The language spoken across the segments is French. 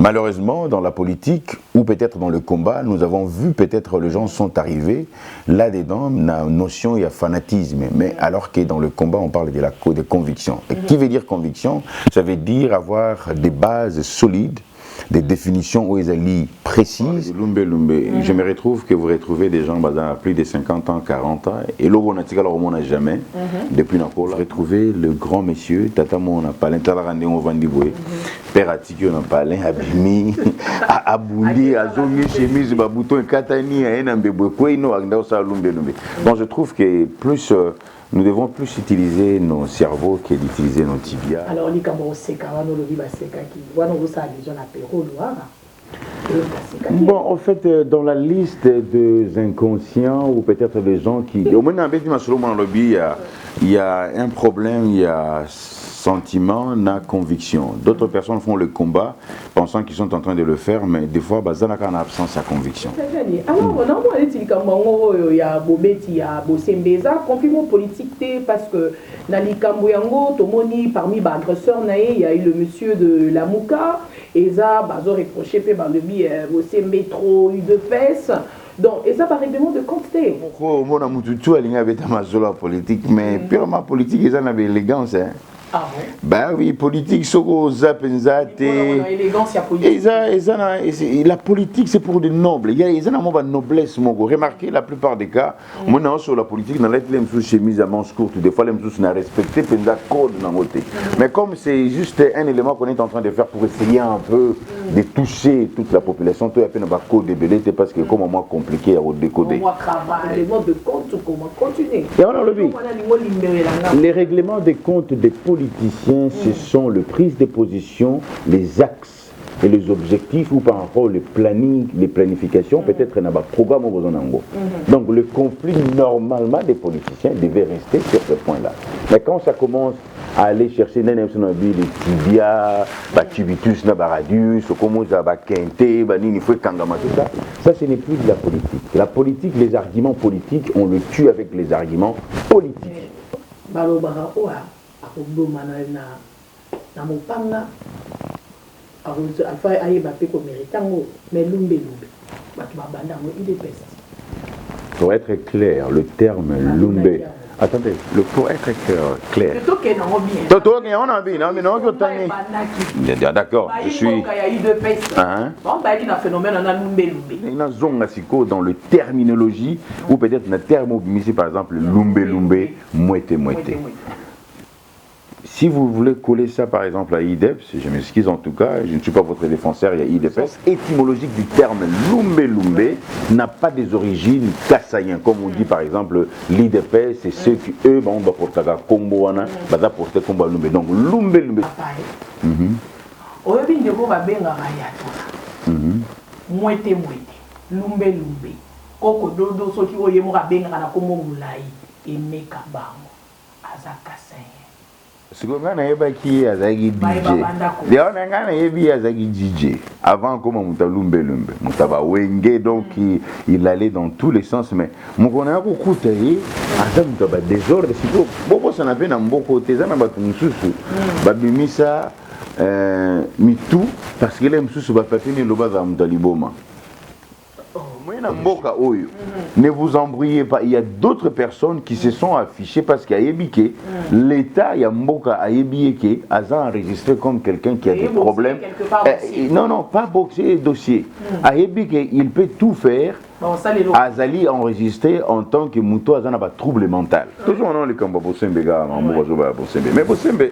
Malheureusement, dans la politique, ou peut-être dans le combat, nous avons vu peut-être les gens sont arrivés, là-dedans, la notion, il y a fanatisme. Mais alors que dans le combat, on parle de conviction. Et qui veut dire conviction? Ça veut dire avoir des bases solides, des définitions OESALI précises. Je me retrouve que vous retrouvez des gens à plus de 50 ans, 40 ans, et là, on n'a jamais, depuis Nakola, retrouvé le grand monsieur, Tata Mona Palin, Talarande, on va dire, Père Atiki, on a Palin, Abimi, Abouli, Azongi, Chemise, Babouton, Katani, Enambebe, Kweno, Agdao, Salumbe. Donc je trouve que plus. Nous devons plus utiliser nos cerveaux que d'utiliser nos tibias. Alors, bon, en fait, dans la liste des inconscients ou peut-être des gens qui... Au moins, il y a un problème, il y a sentiment, na conviction. D'autres personnes font le combat pensant qu'ils sont en train de le faire, mais des fois, il y a une absence à conviction. Alors, il y a Bobeti, il y a Bossembeza, compliment politique, parce que dans les Kamboyango, parmi les agresseurs, il y a eu le monsieur de la Mouka, et ça, ils ont reproché par le biais Bossembe trop eu de fesses. Donc, et ça par règlement de quantité. Moi, je suis politique, mais purement politique, ils ont l'élégance. Ah bon? Ben oui, politique, soko zapenzate. La politique, c'est pour des nobles. Il y a une noblesse. Remarquez, la plupart des cas, maintenant sur la politique, dans les chemises à manches courtes, des fois, les gens n'ont respecté le code. Mais comme c'est juste un élément qu'on est en train de faire pour essayer un peu de toucher toute la population, tout à fait, code de belleté parce que comme moi compliqué à décoder. Les modes de compte, comment continuer? Les règlements des comptes des politiciens, ce sont les prises de position, les axes et les objectifs ou par rapport les plannings, les planifications, peut-être dans un programme au Bozonango. Donc le conflit normalement des politiciens devait rester sur ce point-là. Mais quand ça commence à aller chercher les tibias, tubitus, radius, comment ça va quinter, tout ça, ça ce n'est plus de la politique. La politique, les arguments politiques, on le tue avec les arguments politiques. Pour être clair, le terme lumbe. Attendez, pour être clair. D'accord, je suis. Dans le terminologie, ou peut-être le terme, par exemple, lumbe, mouette. Si vous voulez coller ça par exemple à IDEPS, je m'excuse en tout cas, je ne suis pas votre défenseur, il y a IDEPS, étymologique du terme lumbe n'a pas des origines kassaïennes, comme on dit par exemple l'IDEPS, c'est ceux qui eux vont porter combo wana, va porter combo lumbe. Donc lumbe. Mouette, lumbe, koko dodo soki oye mo benga na kombo mulai emeka bango azakasai. Ngana yeba qui azagi DJ. Léon ngana yebi azagi DJ. Avant comme mutalumbe mutaba wenge donc il allait dans tous les sens mais mukona kukuta yi azam mutaba désordre siko boko sana pe na mboko tezana batu mususu babimisa mitu parce que les mususu ba patini loba za mutaliboma. Ne vous embrouillez pas. Il y a d'autres personnes qui se sont affichées parce qu'il y a Yébike. L'État, il y a Mboka à Yébike, a enregistré comme quelqu'un qui a des problèmes. Non, pas boxer dossier. À Yébike, il peut tout faire. Azali enregistré en tant que Mouto Azana a trouble mental. Toujours non, les Kamba Bossembe, mais Bossembe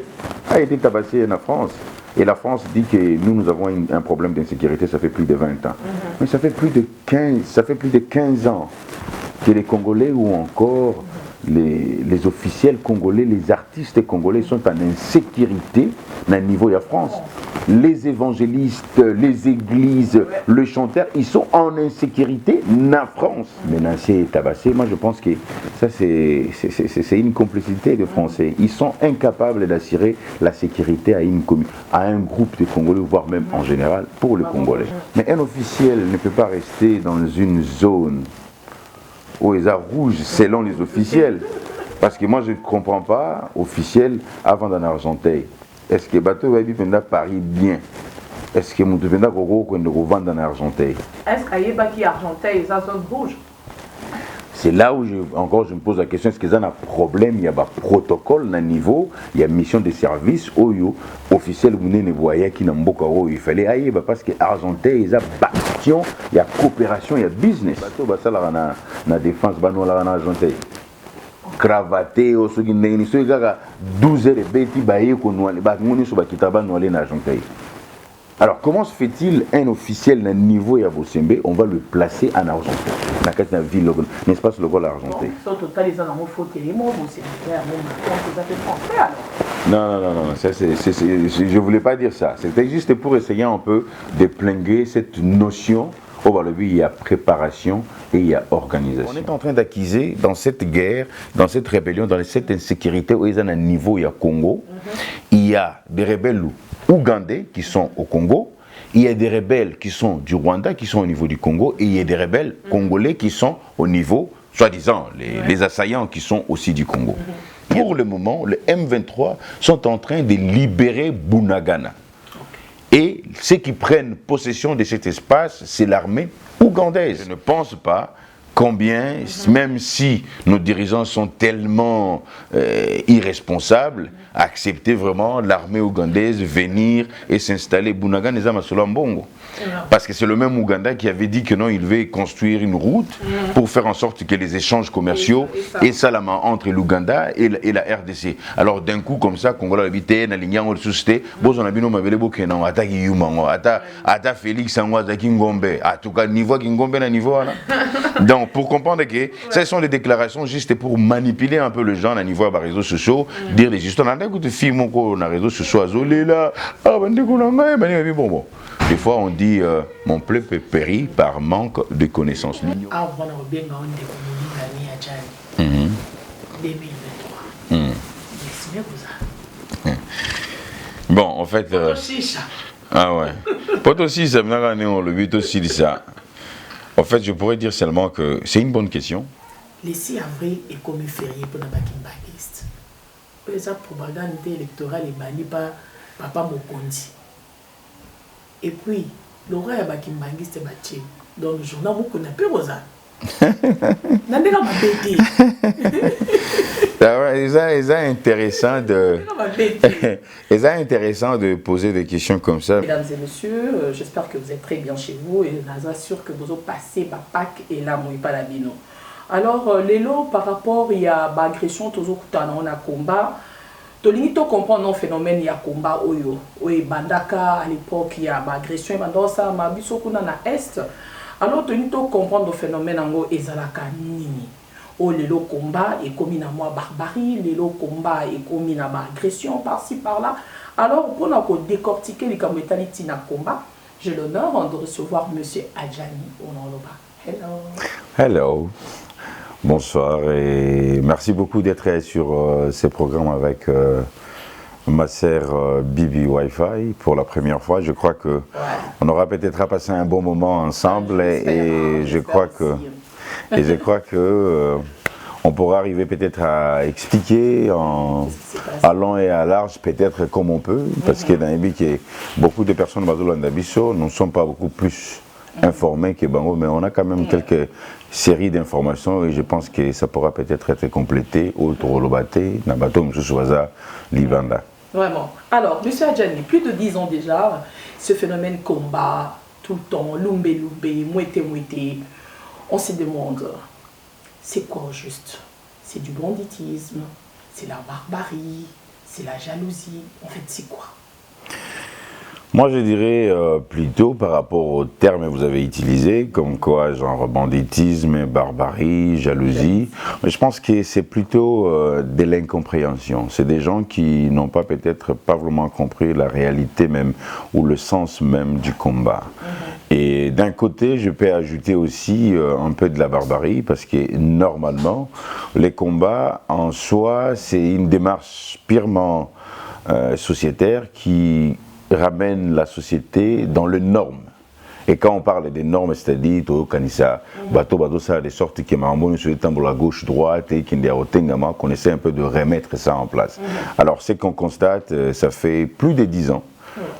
a été tabassé en France. Et la France dit que nous avons un problème d'insécurité, ça fait plus de 20 ans. Mais ça fait plus de 15 ans que les Congolais ou encore les officiels congolais, les artistes congolais sont en insécurité dans le niveau de la France. Les évangélistes, les églises, les chanteurs, ils sont en insécurité en France. Maintenant, c'est tabassé. Moi, je pense que ça, c'est une complicité de Français. Ils sont incapables d'assurer la sécurité à un groupe de Congolais, voire même en général pour les Congolais. Mais un officiel ne peut pas rester dans une zone où ils sont rouges selon les officiels. Parce que moi, je ne comprends pas, officiel, avant d'en Argenteuil. Est-ce que bateau va vivre Paris bien? est-ce que vous devez vendre en argenté? Est-ce qu'il y a qui argenté et ça zone rouge? C'est là où je me pose la question, est-ce qu'il y a un problème, il y a un protocole, un niveau, il y a une mission de service, officiel, il fallait aller, parce que argenté, il y a action, il y a coopération, il y a business. La défense, en argenté. Cravaté, 12 heures de bêtis, alors, comment se fait-il un officiel d'un niveau à Bosembe, on va le placer en argenté? N'est-ce pas, ce logo l'argenté? Non, ça, je ne voulais pas dire ça. C'était juste pour essayer un peu de plinguer cette notion. Il y a préparation et il y a organisation. On est en train d'acquiser dans cette guerre, dans cette rébellion, dans cette insécurité où il y a un niveau, il y a Congo, il y a des rebelles ougandais qui sont au Congo, il y a des rebelles qui sont du Rwanda qui sont au niveau du Congo et il y a des rebelles congolais qui sont au niveau, soi-disant, les assaillants qui sont aussi du Congo. Pour le moment, les M23 sont en train de libérer Bunagana. Et ceux qui prennent possession de cet espace, c'est l'armée ougandaise. Je ne pense pas combien, même si nos dirigeants sont tellement irresponsables, accepter vraiment l'armée ougandaise venir et s'installer Bunagana et Mbongo. Parce que c'est le même Ouganda qui avait dit que non, il veut construire une route pour faire en sorte que les échanges commerciaux et Salama entre l'Ouganda et la RDC. Alors d'un coup comme ça, Congo habité, na ligne en suscité, bon on a bien mabele bokena, ata Guillaume, ata Félix Angwaza Kingombe, en tout cas niveau Kingombe na niveau là. Donc pour comprendre que ce sont des déclarations juste pour manipuler un peu le gens à niveau des réseaux sociaux, dire les juste on a écouté film ko na réseaux sociaux azolé là, ah bande ko na ngai bon. Des fois, on dit mon peuple périt par manque de connaissances. Ah, voilà, bien, on est 2023. Bon, en fait. Ah ouais. Pas aussi, ça le but aussi ça. En fait, je pourrais dire seulement que c'est une bonne question. Les 6 avril est comme férié pour la Bakimbaguiste. Ça, propagande électorale est bannie par Papa Mokondi. Et puis, le roi Bakimbaguiste est battu. Dans le journal, vous n'a plus Rosa. C'est intéressant de poser des questions comme ça. Mesdames et messieurs, j'espère que vous êtes très bien chez vous et je vous assure que vous avez passé Pâques et là, moi, pas la bino. Alors, Lélo, par rapport il y a l'agression, toujours on a combat. Tolinito comprend non phénomène il y a combat oyo. Oui, Bandaka à l'époque il y a l'agression et maintenant ça m'a vu na est. Alors Tolinito comprend le phénomène en ezalaka nini. Oh lelo combat et commis na moi barbarie, lelo combat et commis na agression par-ci par-là. Alors pour nous décortiquer les camétalités na combat, j'ai l'honneur de recevoir monsieur Adjani Onoloba. Hello. Hello. Bonsoir et merci beaucoup d'être sur ces programmes avec ma sœur Bibi Wi-Fi pour la première fois. Je crois que on aura peut-être à passer un bon moment ensemble je crois que on pourra arriver peut-être à expliquer en long et à large peut-être comme on peut parce que dans les beaucoup de personnes ne sont pas beaucoup plus informés que Bango, mais on a quand même quelques séries d'informations et je pense que ça pourra peut-être être complété autour de Lobaté, Nabato, M. Souaza, Livanda. Vraiment. Alors, M. Adjani, plus de 10 ans déjà, ce phénomène combat, tout le temps, lumbe, mouette, on se demande, c'est quoi au juste? C'est du banditisme, c'est la barbarie, c'est la jalousie, en fait, c'est quoi? Moi, je dirais plutôt par rapport aux termes que vous avez utilisés, comme quoi, genre banditisme, barbarie, jalousie. Mais je pense que c'est plutôt de l'incompréhension. C'est des gens qui n'ont pas peut-être pas vraiment compris la réalité même ou le sens même du combat. Et d'un côté, je peux ajouter aussi un peu de la barbarie parce que normalement, les combats en soi, c'est une démarche purement sociétaire qui ramène la société dans les normes. Et quand on parle des normes, c'est-à-dire Kanissa, bateau, ça de sorte que Maramboni sur le tambour la gauche, droite, et qu'on essaie un peu de remettre ça en place. Alors, ce qu'on constate, ça fait plus de 10 ans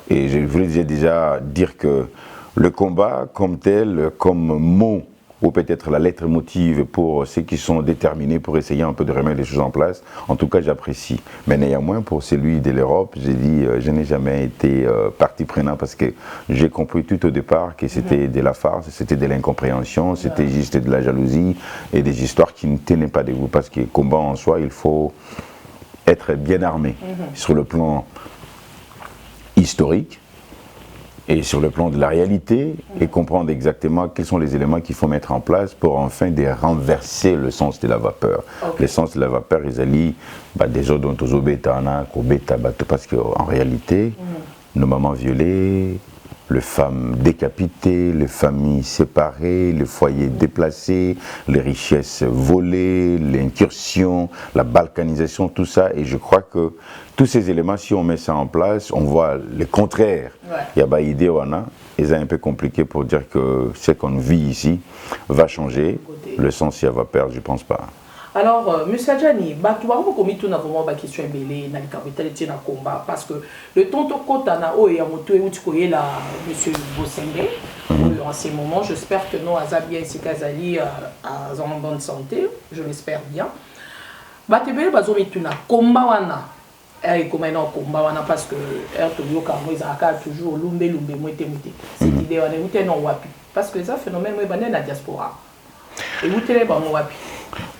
Et je voulais déjà dire que le combat comme tel, comme mot, ou peut-être la lettre motive pour ceux qui sont déterminés pour essayer un peu de remettre les choses en place, en tout cas j'apprécie. Mais néanmoins pour celui de l'Europe, j'ai dit je n'ai jamais été partie prenante parce que j'ai compris tout au départ que c'était de la farce, c'était de l'incompréhension, c'était juste de la jalousie et des histoires qui ne tenaient pas debout parce que combat en soi, il faut être bien armé sur le plan historique et sur le plan de la réalité et comprendre exactement quels sont les éléments qu'il faut mettre en place pour enfin de renverser le sens de la vapeur. Le sens de la vapeur, ils allient des autres dont aux parce qu'en réalité, nos mamans violées, les femmes décapitées, les familles séparées, les foyers déplacés, les richesses volées, l'incursion, la balkanisation, tout ça. Et je crois que tous ces éléments, si on met ça en place, on voit le contraire. Il y a des idées, et c'est un peu compliqué pour dire que ce qu'on vit ici va changer. Le sens, il va perdre, je ne pense pas. Alors, M. Adjani, tu as commis tout vraiment la question de combat parce que le temps que tu as là, M. Bossengé, en ces moments, j'espère que nous, Azabia et Sikazali, en bonne santé, je l'espère bien. Tu as combat combat parce que toujours cette idée parce que ça phénomène est la diaspora. Et vous êtes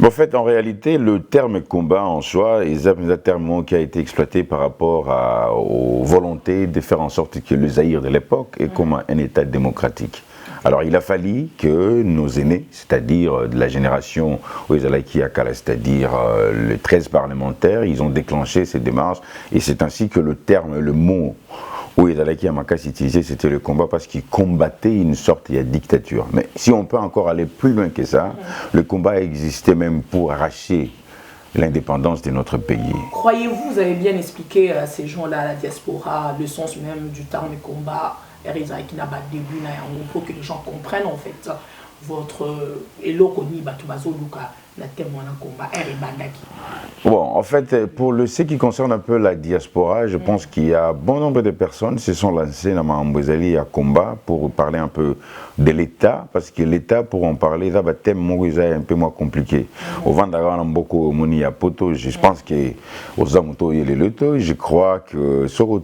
en fait, en réalité, le terme combat en soi est un terme qui a été exploité par rapport aux volontés de faire en sorte que le Zaïre de l'époque est comme un État démocratique. Alors il a fallu que nos aînés, c'est-à-dire de la génération Ouezalaki Akala, c'est-à-dire les 13 parlementaires, ils ont déclenché ces démarches et c'est ainsi que le terme, le mot Ouezalaki Amakas utilisé, c'était le combat parce qu'il combattait une sorte de dictature. Mais si on peut encore aller plus loin que ça, le combat existait même pour arracher l'indépendance de notre pays. Croyez-vous, vous avez bien expliqué à ces gens-là, la diaspora, le sens même du terme combat, pour que les gens comprennent en fait votre elokoni batubazo luka na témoin combat bon, en fait, pour ce qui concerne un peu la diaspora, je pense qu'il y a bon nombre de personnes se sont lancées dans Mambozali à combat pour parler un peu de l'État, parce que l'État, pour en parler, ça va être un peu moins compliqué. Au Vandara, beaucoup moni à poto, je pense que aux Amuto et les Leto, je crois que sur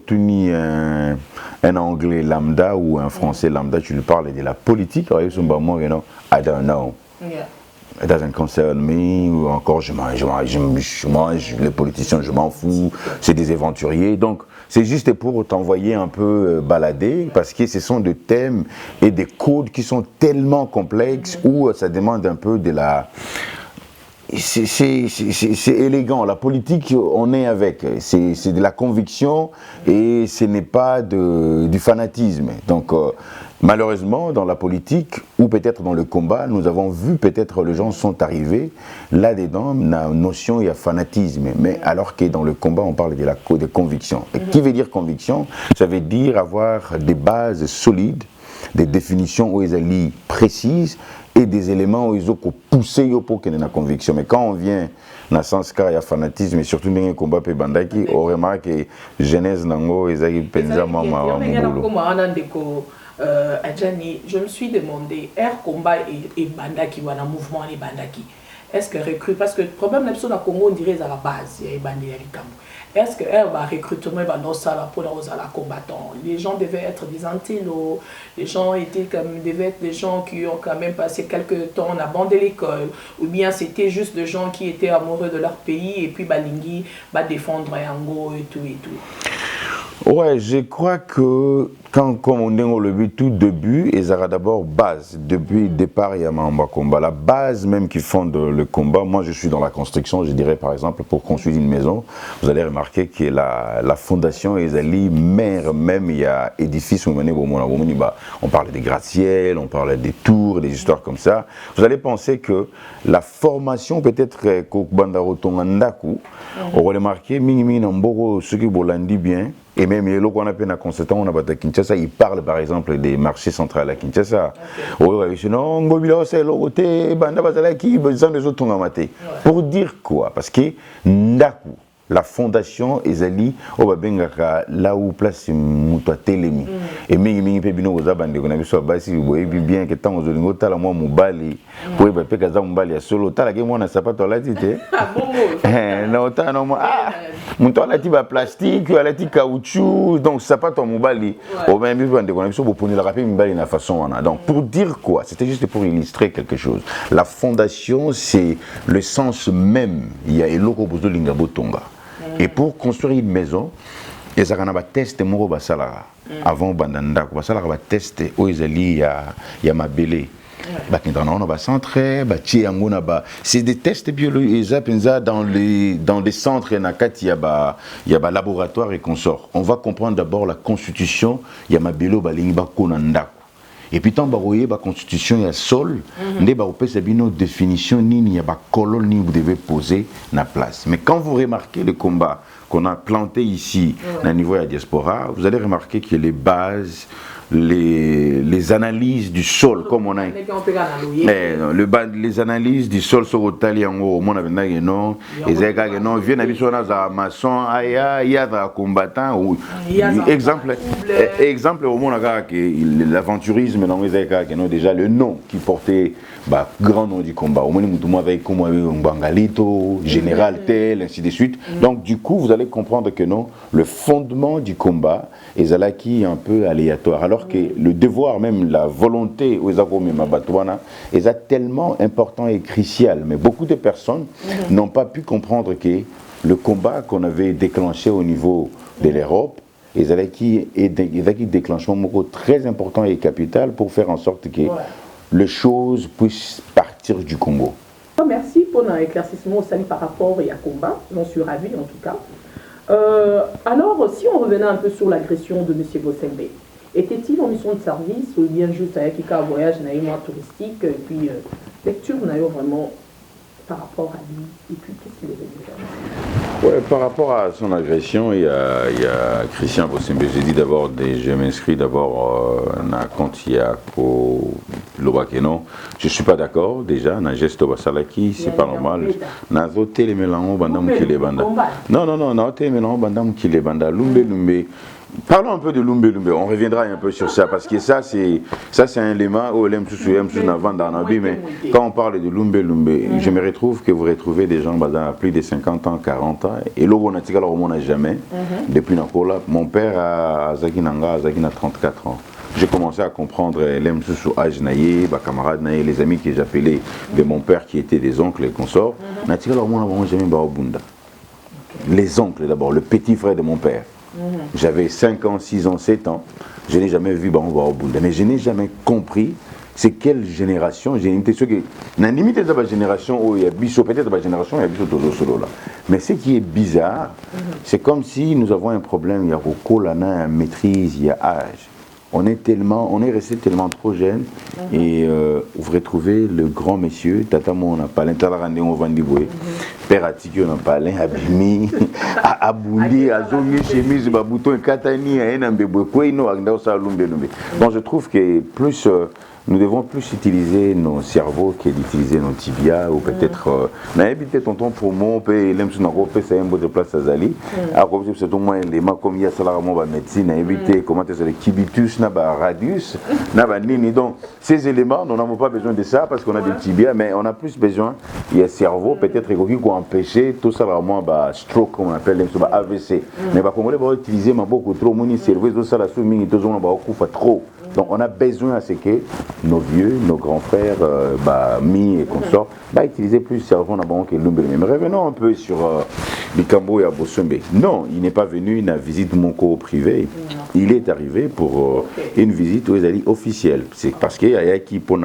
un anglais lambda ou un français lambda, tu lui parles de la politique, I don't know. It doesn't concern me, ou encore je mange, les politiciens je m'en fous, c'est des aventuriers. Donc c'est juste pour t'envoyer un peu balader, parce que ce sont des thèmes et des codes qui sont tellement complexes où ça demande un peu de la... C'est élégant, la politique on est avec, c'est de la conviction et ce n'est pas du fanatisme. Donc malheureusement dans la politique ou peut-être dans le combat, nous avons vu peut-être les gens sont arrivés là-dedans, la notion il y a fanatisme, mais alors que dans le combat on parle de conviction. Et qui veut dire conviction? Ça veut dire avoir des bases solides, des définitions précises et des éléments où ils ont poussé pour qu'il y ait une conviction. Mais quand on vient dans le sens qu'il y a fanatisme et surtout dans le combat pe bandaki, on remarque que jeunesse nango ezaki penza mama wa mungulu. Adjani, je me suis demandé, Air Combat et Bandaki, ou un mouvement et Bandaki, est-ce que recrute, parce que le problème de la Congo, on dirait à la base, il y a Bandaki. Est-ce que Air va recrutement dans ça pour la combattant? Les gens devaient être des antilos, les gens devaient être des gens qui ont quand même passé quelques temps en abandonné l'école, ou bien c'était juste des gens qui étaient amoureux de leur pays et puis Balingi va défendre Yango et tout et tout. Ouais, je crois que comme on dit au début, tout début, ils aura d'abord base. Depuis le départ, il y a un combat. La base même qui fonde le combat, moi je suis dans la construction, je dirais par exemple, pour construire une maison, vous allez remarquer que la fondation, même il y a édifice, on parle des gratte-ciel, on parle des tours, des histoires comme ça. Vous allez penser que la formation peut-être qu'au Bandaro Tongandaku, on va remarquer, ceux qui bolandi bien, et même on a la constatant, on a battu Kinshasa, il parle par exemple des marchés centrales à Kinshasa. Pour dire quoi? Parce que Ndaku, La fondation ezali obabengaka là où place muto telemi et mingi pe bino oza bande ko na biso basi boye bien que tant ozolingo tala moi mobali boye ba pe kaza mobali ya solo tala ke mona sapato la tite na ota no mo muto ala ti ba plastique ala ti caoutchouc donc sapato mobali o ben bi bande ko na biso bo poni la rapide mobali na façon wana donc pour dire quoi c'était juste pour illustrer quelque chose la fondation c'est le sens même il y a eloko bozo linga botonga. Et pour construire une maison, il y a un test avant bandanda, il test où il y a ma belé. C'est des tests biologiques dans les centres il y a laboratoire et consort. On va comprendre d'abord la constitution, il y a ma belé et puis tant baroyer la constitution il y a sol ndé ba opesa bino définition nini ya ba colonne ni vous devez poser na place mais quand vous remarquez le combat qu'on a planté ici au niveau de la diaspora vous allez remarquer que les bases les analyses du sol comme on a les analyses du sol sur Otali en haut mon avenir non et zeka non vient habitué na maçon aya ya combattant ou exemple au monde que l'aventurisme dans zeka que non déjà le nom qui portait grand nom du combat au moins nous avec comme Bangalito général tel ainsi de suite donc du coup vous allez comprendre que non le fondement du combat est qui un peu aléatoire alors que le devoir même la volonté est tellement important et crucial mais beaucoup de personnes n'ont pas pu comprendre que le combat qu'on avait déclenché au niveau de l'Europe est qui déclenchement très important et capital pour faire en sorte que les choses puissent partir du Congo. Merci pour l'éclaircissement par rapport à combat, j'en suis ravi en tout cas. Alors, si on revenait un peu sur l'agression de M. Bosembe, était-il en mission de service ou bien juste avec un voyage naïvement touristique et puis lecture naïve vraiment par rapport à lui et puis qu'est-ce qu'il est venu faire? Ouais, par rapport à son agression, il y a Christian Bosembe. J'ai dit d'abord, je m'inscris d'abord quand il y a Lobakeno. Je ne suis pas d'accord déjà, na geste Basalaki, c'est pas normal. Na voté les mélanges, bandam qui les banda. Non, na voté les mélanges, bandam qui les banda. Lumbe. Parlons un peu de Lumbe. On reviendra un peu sur ça parce que ça c'est un élément où mais quand on parle de Lumbe, je me retrouve que vous retrouvez des gens à plus de 50 ans, 40 ans et l'eau on n'a jamais depuis Nakola. Mon père a Zaki Nanga, Zaki na 34 ans. J'ai commencé à comprendre l'aime sous âge naïe, ma camarade naïe, les amis que j'appelais de mon père qui étaient des oncles et consorts. Les oncles d'abord, le petit frère de mon père. J'avais 5 ans, 6 ans, 7 ans. Je n'ai jamais vu Bunda. Mais je n'ai jamais compris c'est quelle génération. J'ai une question que. N'a limité de la génération où il y a Bissot, peut-être de la génération, il y a Bissot Tozo Solo là. Mais ce qui est bizarre, c'est comme si nous avons un problème. Il y a Roko, Lana, maîtrise, il y a âge. On est resté tellement trop jeune et vous retrouvez le grand monsieur, Tatamo on a pas l'intalarande on va dire père Atiki on a pas l'abimi, Abouli, Azomi, chemise, babouton, Katani, Enambebe, Kweno, Agdao Salumbe. Donc je trouve que plus nous devons plus utiliser nos cerveaux que d'utiliser nos tibias ou peut-être n'habiter tonton pour moi peut l'aime sur nos c'est un beau de place à Zali à cause de c'est au moins les mains comme il y a ça là mon médecine à éviter comment est-ce les kibitus n'a pas radius n'a pas nini donc ces éléments nous n'avons pas besoin de ça parce qu'on a des tibias mais on a plus besoin il y a cerveau peut-être qui peut empêcher tout ça là moi stroke comme on appelle les AVC mais bah comme on va utiliser ma beaucoup trop mon cerveau tout ça là sous mini tout on va trop. Donc on a besoin à ce que nos vieux, nos grands frères, mi et consorts, utiliser plus le cerveau que l'Umbe. Mais revenons un peu sur Bikambo et Abosombe. Non, il n'est pas venu une visite Monko privé. Il est arrivé pour une visite aux alliés officielle. C'est parce qu'il y a qui pour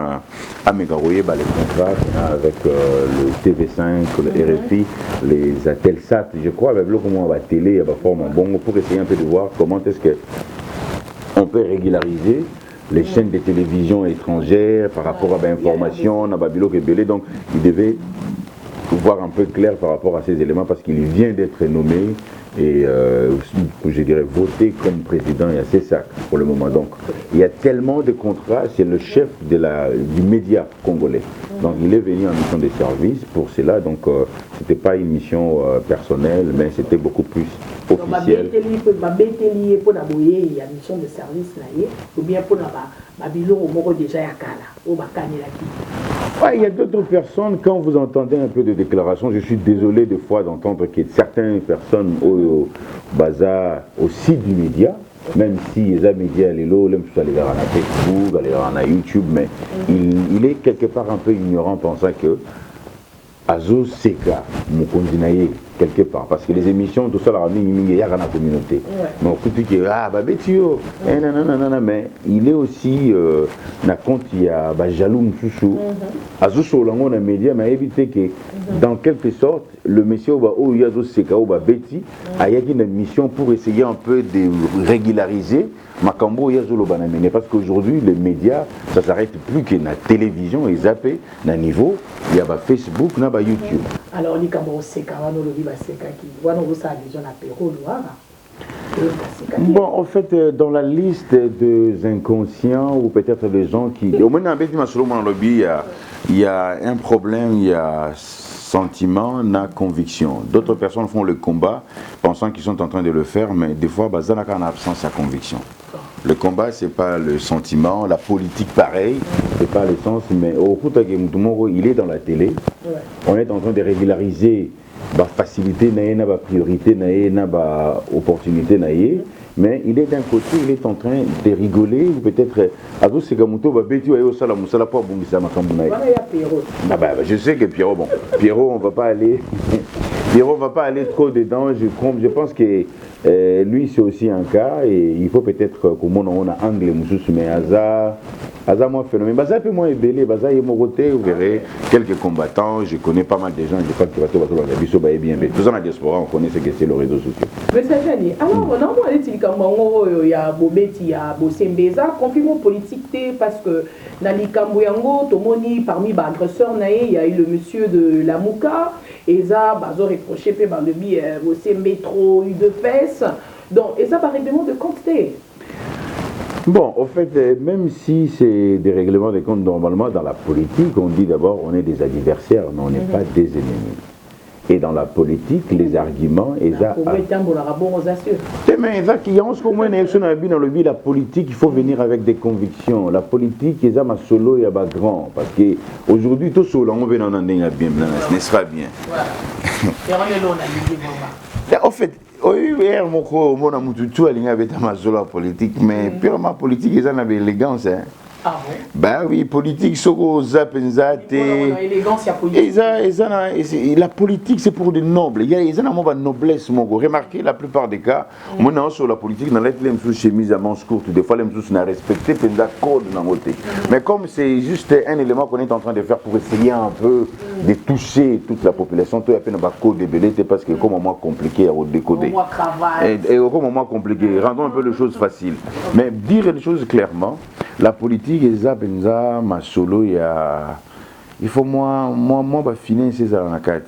amégarouiller les contrats avec le TV5, le RFI, les Atelsat, je crois, avec le comment la télé, la forme bon pour essayer un peu de voir comment est-ce que on peut régulariser les chaînes de télévision étrangères par rapport à l'information, à Babilo Kebele. Donc, il devait voir un peu clair par rapport à ces éléments parce qu'il vient d'être nommé et je dirais voté comme président. Il y a CESAC pour le moment. Donc il y a tellement de contrats, c'est le chef du média congolais. Donc il est venu en mission de service pour cela. Donc c'était pas une mission personnelle, mais c'était beaucoup plus officiel. Il y a une mission de service ou bien pour déjà ouais, il y a d'autres personnes, quand vous entendez un peu de déclarations, je suis désolé des fois d'entendre que certaines personnes au bazar aussi du média, même si les médias, les lots, les gens à Facebook, les gens à YouTube, mais il est quelque part un peu ignorant pensant que Azo Seka, Mukondinaye, quelque part, parce que les émissions, tout ça, il y a dans la communauté. Mais on peut dire, ah, bah, Betio, mais il est aussi, compte, il y a Jaloum Moussou, Azo Solango, les médias, mais éviter que, dans quelque sorte, le monsieur, oh, il y a Azo Seka, oh, Betty, il y a une mission pour essayer un peu de régulariser Makambo, il y a Zolo Banamene, parce qu'aujourd'hui, les médias, ça s'arrête plus que la télévision, et zappé, dans niveau, il y a Facebook, il y a YouTube. Alors, il y a bon, en fait, dans la liste des inconscients ou peut-être des gens qui... Au moins, il y a un problème, il y a sentiment, na conviction. D'autres personnes font le combat pensant qu'ils sont en train de le faire, mais des fois, il y a une absence de conviction. Le combat, ce n'est pas le sentiment, la politique, pareil, ce n'est pas le sens, mais au Kouta Gemutumoro, il est dans la télé. On est en train de régulariser la facilité, la priorité, la opportunité, mais il est d'un côté, il est en train de rigoler, ou peut-être, je sais que Pierrot, bon, Pierrot, on va pas aller, Pierrot, on va pas aller trop dedans, je pense que lui c'est aussi un cas, et il faut peut-être qu'au monde on a anglais, mais hasard moins phénomène. Baza peu moins ébélé, Baza est mon côté, vous verrez quelques combattants, je connais pas mal de gens, je crois que tu vas bien. Tout ça dans la diaspora, on connaît ce que c'est les réseaux sociaux. Mais ça, Jani, alors, il y a Bobeti, il y a Bosembeza, confirmation politique, parce que dans les Kamboyango, Tomoni, parmi les agresseurs, il y a eu le monsieur de la Mouka, et ça, ils ont reproché par le biais Bosembe trop eu de fesses. Donc, et ça, par règlement de compte. Bon, en fait, même si c'est des règlements de compte, normalement, dans la politique, on dit d'abord on est des adversaires, mais on n'est pas des ennemis. Et dans la politique, les arguments, la politique, il faut venir avec des convictions. La politique, ils ont solo et grand. Parce qu'aujourd'hui, tout solo, on veut en bien, ce sera bien. En fait, hier, mon politique, mais purement politique, ils en avaient l'élégance. Ah bon? Bah oui, politique, la politique c'est pour des nobles. Il y a une noblesse. Remarquez la plupart des cas, moi sur la politique, dans les chemise à manches courtes, des fois les choses n'a respecté le code dans côté. Mais comme c'est juste un élément qu'on est en train de faire pour essayer un peu de toucher toute la population, tout à fait pas code de parce que comme moment compliqué à décoder. Et au moment compliqué, rendons un peu les choses faciles. Mais dire les choses clairement. La politique, il faut moi financer ça dans la carte.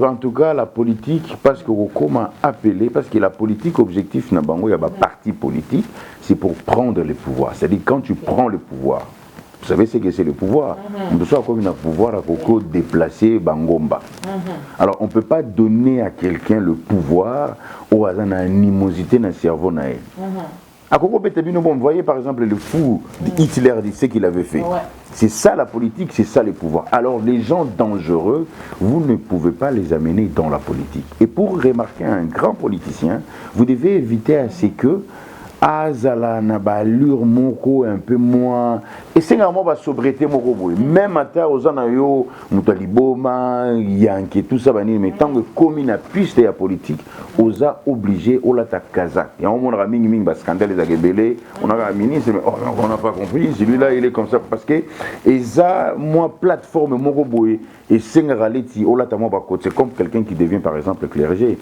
En tout cas, la politique, parce que comment appeler, parce que la politique, objectif, il y a un parti politique, c'est pour prendre le pouvoir. C'est-à-dire quand tu prends le pouvoir, vous savez ce que c'est le pouvoir. On doit comme un pouvoir à déplacer Bangomba. Alors on ne peut pas donner à quelqu'un le pouvoir ou à une animosité dans le cerveau. Vous voyez par exemple le fou Hitler dit ce qu'il avait fait. C'est ça la politique, c'est ça les pouvoirs. Alors les gens dangereux, vous ne pouvez pas les amener dans la politique. Et pour remarquer un grand politicien, vous devez éviter à ce que Azala na allure moko un peu moins et c'est vraiment ba sobriété moko boy même ata ozana yo mutaliboma yanke tout ça bani mais tant que comme na piste ya politique oza obligé o la ta kaza et on monra mingi mingi ba scandale za gebele on a un ministre mais on n'a pas compris celui-là il est comme ça parce que eza moi plateforme moko boy et sengaleti o la ta moi ba côté comme quelqu'un qui devient par exemple clergé.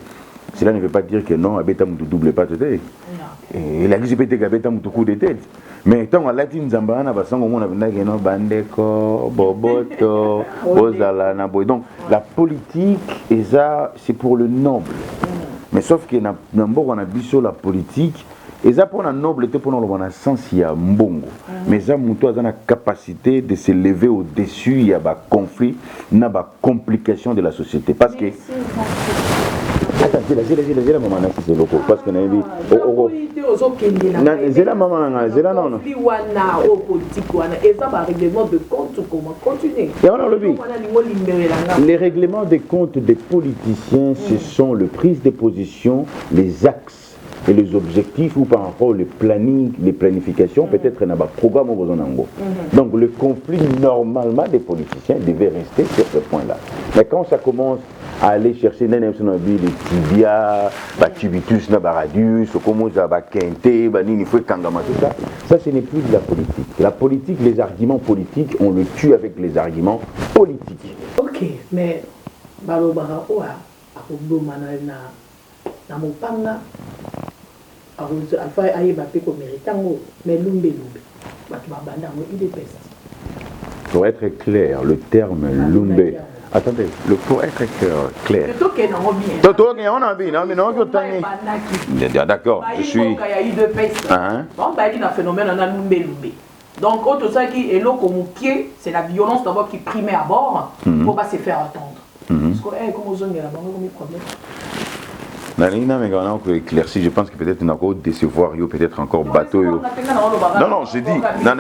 Cela ne veut pas dire que non, Abeta ne double pas today. Et la LGBT gabeta mutuku de tête. Mais tant que Latin Zambana, on a bandeko, boboto, bozala, naboy. Donc la politique, c'est pour le noble. Mais sauf que on a biso la politique, et ça pour la noblauté, pour nous, on a sens il y a mbongo. Mais ça, muto a la capacité de se lever au-dessus, il y a des conflits, il y a des complications de la société. Parce que attends, j'ai la maman qui c'est loco parce que na vie j'ai la maman j'ai la non les règlements de compte des politiciens ce sont le prise de position, les axes et les objectifs ou par rapport au planning, les planifications, peut-être un programme au besoin. Donc le conflit normalement des politiciens devait rester sur ce point-là. Mais quand ça commence à aller chercher les tibias, tubitus, radius, comment ça va quinter, ça ce n'est plus de la politique. La politique, les arguments politiques, on le tue avec les arguments politiques. Ok, mais pour être clair, le terme lumbe. Attendez, pour être clair. D'accord, je suis. Donc, c'est la violence d'abord qui primait à bord pour pas se faire attendre. Je pense que peut-être on a encore décevoir, peut-être encore bateau. Non, je dis, on a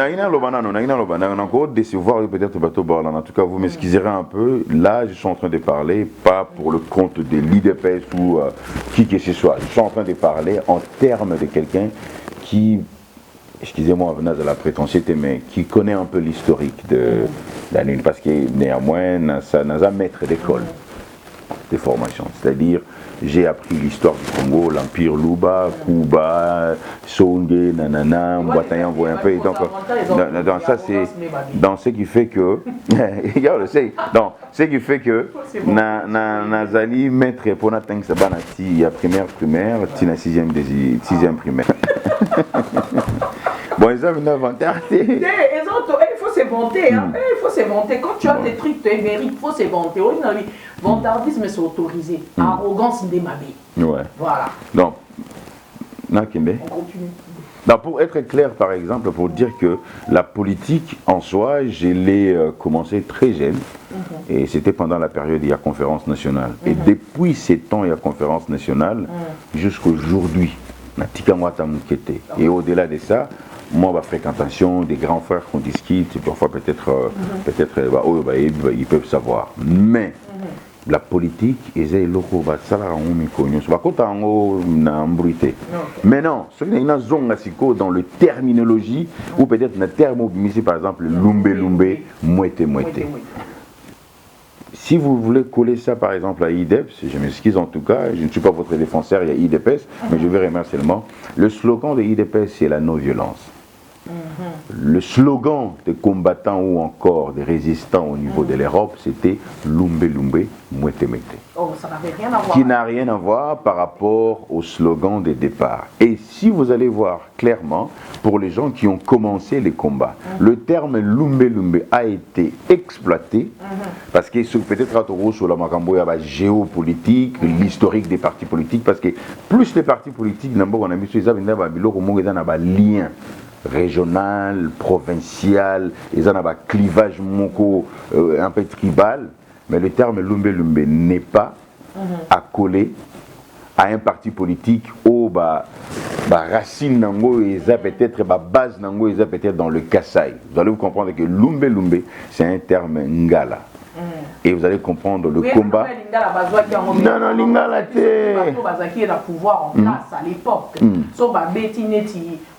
encore décevoir, peut-être bateau. En tout cas, vous m'excuserez un peu. Là, je suis en train de parler, pas pour le compte de l'IDPS ou qui que ce soit. Je suis en train de parler en termes de quelqu'un qui, excusez-moi, venant de la prétentiosité, mais qui connaît un peu l'historique de la Lune, parce que néanmoins, ça n'a pas maître d'école de formation. C'est-à-dire, j'ai appris l'histoire du Congo, l'Empire Luba, Kuba, Songé, nanana, Mbwatayan, un peu. Donc, dans ça, c'est dans ce qui fait que, donc, ce qui fait que, Nazali, maître pour n'atteindre sa banati, à primaire, tina sixième primaire. Bon, ils ont une inventaire. Il faut se vanter, hein. Il faut se vanter. Quand tu as des trucs, tu mérites, il faut se vanter. Vantardisme, c'est autorisé. Arrogance, démabé. Ouais. Voilà. Donc, on continue. Donc, pour être clair, par exemple, pour dire que la politique en soi, je l'ai commencé très jeune. Et c'était pendant la période de la conférence nationale. Et depuis ces temps, il y a conférence nationale, jusqu'à aujourd'hui, et au-delà de ça, moi, ma fréquentation des grands frères qu'on discute, et parfois peut-être ils peuvent savoir. Mais la politique, ils ont mais non, ce qui est dans le terminologie, ou peut-être dans le terme, par exemple, lumbe, mouette. Si vous voulez coller ça par exemple à IDEPS, je m'excuse en tout cas, je ne suis pas votre défenseur, il y a IDEPS, mais je vais remercier seulement. Le slogan de IDEPS, c'est la non-violence. Le slogan des combattants ou encore des résistants au niveau de l'Europe, c'était Lumbe, Mouette. Oh, ça n'avait rien à voir. Qui n'a rien à voir par rapport au slogan de départ. Et si vous allez voir clairement, pour les gens qui ont commencé les combats, le terme Lumbe a été exploité parce que peut-être sur la Macambo, il y a la géopolitique, l'historique des partis politiques, parce que plus les partis politiques, on a mis sur les lien régional, provincial, ils ont un clivage un peu tribal, mais le terme Lumbe n'est pas accolé à un parti politique où racine nango et peut-être base nango et peut-être dans le Kassai. Vous allez vous comprendre que Lumbe c'est un terme ngala. Et vous allez comprendre le combat. Non, Lingala, c'est le pouvoir en place à l'époque. So,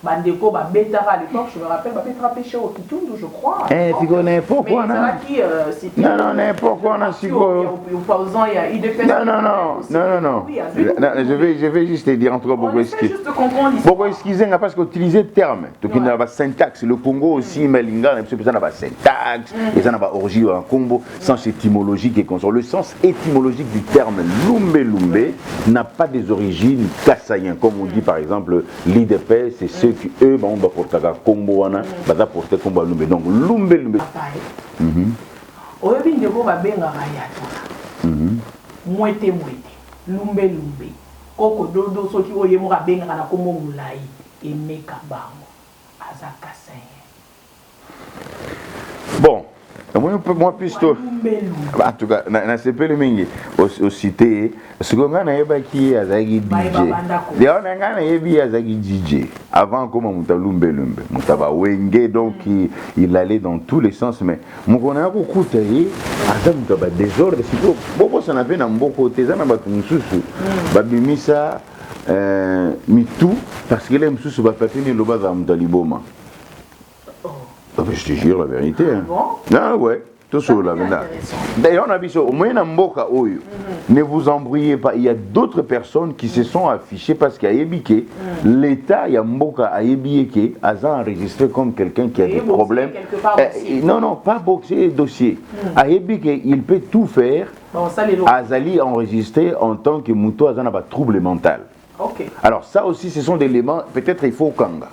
Bandeko, Betara à l'époque, je me rappelle, Petra Péché au Kitundu, je crois. Tu connais pourquoi, non? Non, n'importe quoi, non, non. Je vais juste te dire en tout cas pourquoi excuser, parce qu'utiliser le terme, donc il y a la syntaxe. Le Congo aussi, mais Lingala, il y a la syntaxe, il y a la orgie en Congo. sens étymologique et consort. Le sens étymologique du terme Lumbe n'a pas des origines kassaïennes. Comme on dit par exemple, l'IDP, c'est ceux qui, eux, vont porter Kombo, va porter Kombo Lumbe. Donc Lumbe. Oyebi ndeko babengaka ya mwete lumbe koko dodo soki oyemo babengaka na kombo mulai emeka bango aza kassaïen. Bon, moi plutôt. En tout cas, na CP le mingi au cité, ce qu'on a na qui azagi DJ. D'ailleurs na ngana yebi azagi DJ. Avant comment mutalumbe mutaba wenge donc il allait dans tous les sens mais mon connait beaucoup taillé azam mutaba désordre c'est beaucoup ça n'avait na mboko tezana batu mususu babimisa mitou parce que les mususu ba patini loba za mutaliboma. Je te jure la vérité. Hein. Ah ouais, tout ça là maintenant. D'ailleurs, on a vu ça. Au moins, ne vous embrouillez pas. Il y a d'autres personnes qui se sont affichées parce qu'à Yébike, l'État, il y a Mboka à Yébike, a enregistré comme quelqu'un qui a des problèmes. Non, pas boxer dossier. À Yébike, il peut tout faire. Azali enregistré en tant que Mouto Azana a trouble mental. Okay. Alors ça aussi, ce sont des éléments, peut-être il faut au Kanga.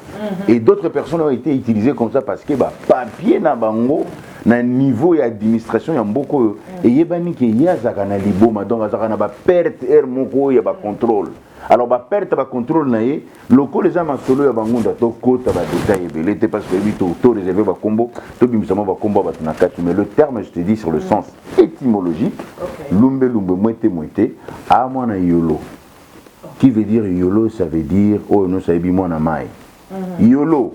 Et d'autres personnes ont été utilisées comme ça parce que papier na bango, na niveau et administration, il y a beaucoup. Et il y a zakana liboma, donc zakana ba perte er moko ya ba contrôle. Alors ba perte ba contrôle na ye, loko les gens solo ya bangonda to kota ba détail belete parce que bito to réservé ba combo, to bimisama ba combo ba tunakati. Mais le terme, je te dis sur le sens étymologique, lumbe moite a mona yolo. Qui veut dire yolo, ça veut dire oh non ça veut dire moi na mai. Yolo.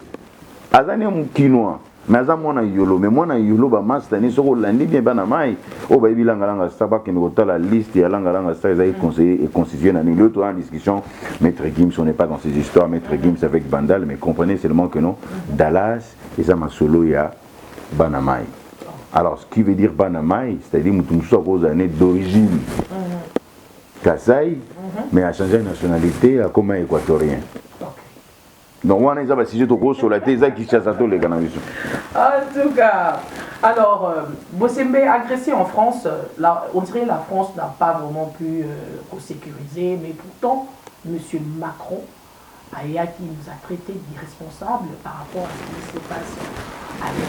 Azani mon quinoa. Mais azani moi na yolo, mais moi na yolo ba master ni soko landi bien ba na mai. Oh ba bilanga langa sabak ni kota la liste ya langa langa ça ils conseillé et constitué na ni en discussion. Maître Gims, on n'est pas dans ces histoires. Maître Gims avec Bandal, mais comprenez seulement que non. Dallas et ça ma solo ya banamai. Alors ce qui veut dire banamai, c'est-à-dire mutum so aux années d'origine. Kassai, mais a changé de nationalité comme un équatorien. Donc, on a des sujets sur la thèse qui chassent tous les cannabis. En tout cas, alors, Bossembe agressé en France, on dirait que la France n'a pas vraiment pu sécuriser, mais pourtant, M. Macron qui nous a traités d'irresponsables par rapport à ce qui se passe avec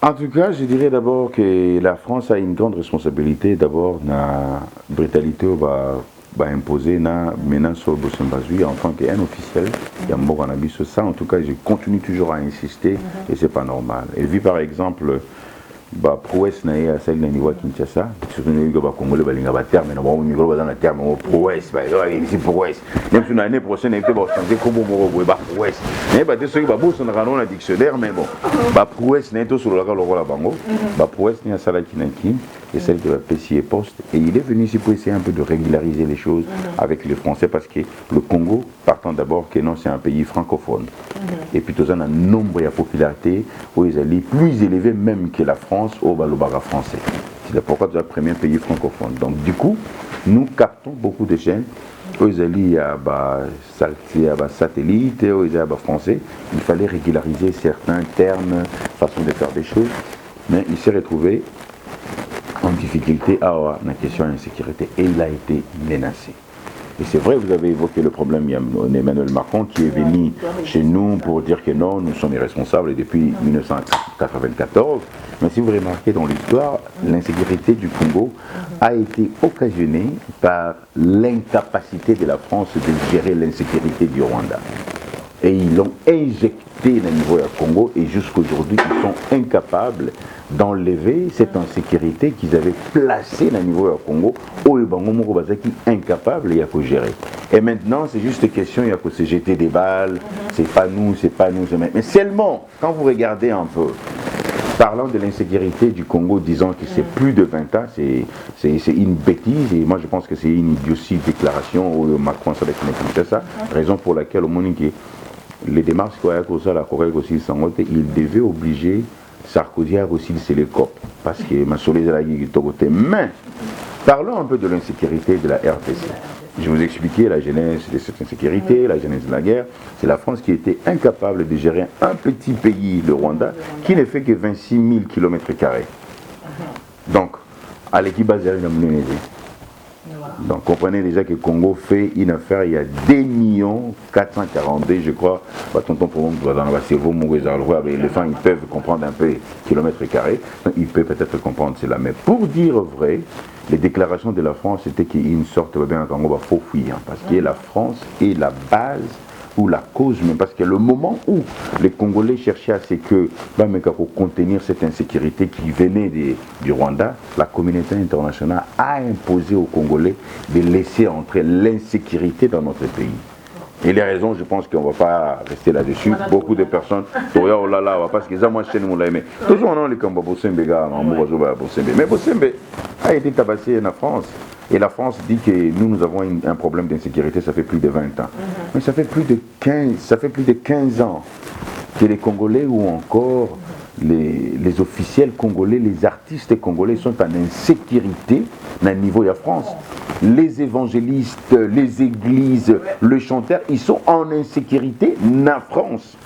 En tout cas, je dirais d'abord que la France a une grande responsabilité. D'abord, la brutalité va imposer na menace sur Bossembazui en tant qu'un officiel. Il y a un avis sur ça. En tout cas, je continue toujours à insister et c'est pas normal. Et vu par exemple, prouesse naïe à celle de niveau Kinshasa, surtout nous les Congolais balinga ba terme, mais on micro dans la terme prouesse, ici prouesse. Même si l'année prochaine il peut changer comme prouesse. Mais des ceux qui va bosser dans le dictionnaire, mais bon, prouesse n'est tout sur le la bango, prouesse n'est à Salakinaki et celle de la PCI Poste. Et il est venu ici pour essayer un peu de régulariser les choses avec les Français parce que le Congo, partant d'abord que non, c'est un pays francophone. Et puis tout ça, un nombre de popularité où ils allaient plus élevé même que la France au Balobaga français. C'est pourquoi c'est le premier pays francophone. Donc du coup, nous captons beaucoup de chaînes. Où ils allaient à satellite, où ils allaient à français. Il fallait régulariser certains termes, façon de faire des choses. Mais il s'est retrouvé en difficulté à la question d'insécurité et il a été menacé. Et c'est vrai, vous avez évoqué le problème, il y a Emmanuel Macron qui est venu chez nous pour dire que non, nous sommes irresponsables depuis 1994. Mais si vous remarquez dans l'histoire, l'insécurité du Congo a été occasionnée par l'incapacité de la France de gérer l'insécurité du Rwanda. Et ils l'ont injecté au niveau du Congo et jusqu'aujourd'hui, ils sont incapables d'enlever cette insécurité qu'ils avaient placée au niveau du Congo, où ils sont incapables de gérer. Et maintenant, c'est juste question, il y a que se jeter des balles, c'est pas nous. Mais seulement, quand vous regardez un peu, parlant de l'insécurité du Congo, disant que c'est plus de 20 ans, c'est une bêtise, et moi je pense que c'est une idiotie déclaration où Macron s'est fait ça, raison pour laquelle au moment que les démarches il devait obliger Sarkozy à aussi les copes, parce que ma soleil de la côté. Mais parlons un peu de l'insécurité de la RDC. Je vous expliquais la genèse de cette insécurité, la genèse de la guerre. C'est la France qui était incapable de gérer un petit pays, le Rwanda, qui ne fait que 26 000 km². Donc, à l'équipe basée, donc, comprenez déjà que le Congo fait une affaire, il y a 2 442 000, je crois, tonton pour dans le cerveau, les éléphants, ils peuvent comprendre un peu km², ils peuvent peut-être comprendre cela. Mais pour dire vrai, les déclarations de la France, c'était qu'il y a une sorte de Congo faux fouillant, parce que la France est la base ou la cause, même parce que le moment où les Congolais cherchaient à ce que, pour contenir cette insécurité qui venait du Rwanda, la communauté internationale a imposé aux Congolais de laisser entrer l'insécurité dans notre pays. Et les raisons, je pense qu'on ne va pas rester là-dessus. Beaucoup de personnes, oh là là, parce que ça, moi, je ne l'ai aimé. Toujours, on a les Bosembe, mais Bosembe a été tabassé en France. Et la France dit que nous avons un problème d'insécurité, ça fait plus de 20 ans. Mais ça fait plus de 15 ans que les Congolais ou encore les officiels congolais, les artistes congolais sont en insécurité à niveau de la France. Les évangélistes, les églises, les chanteurs, ils sont en insécurité en France.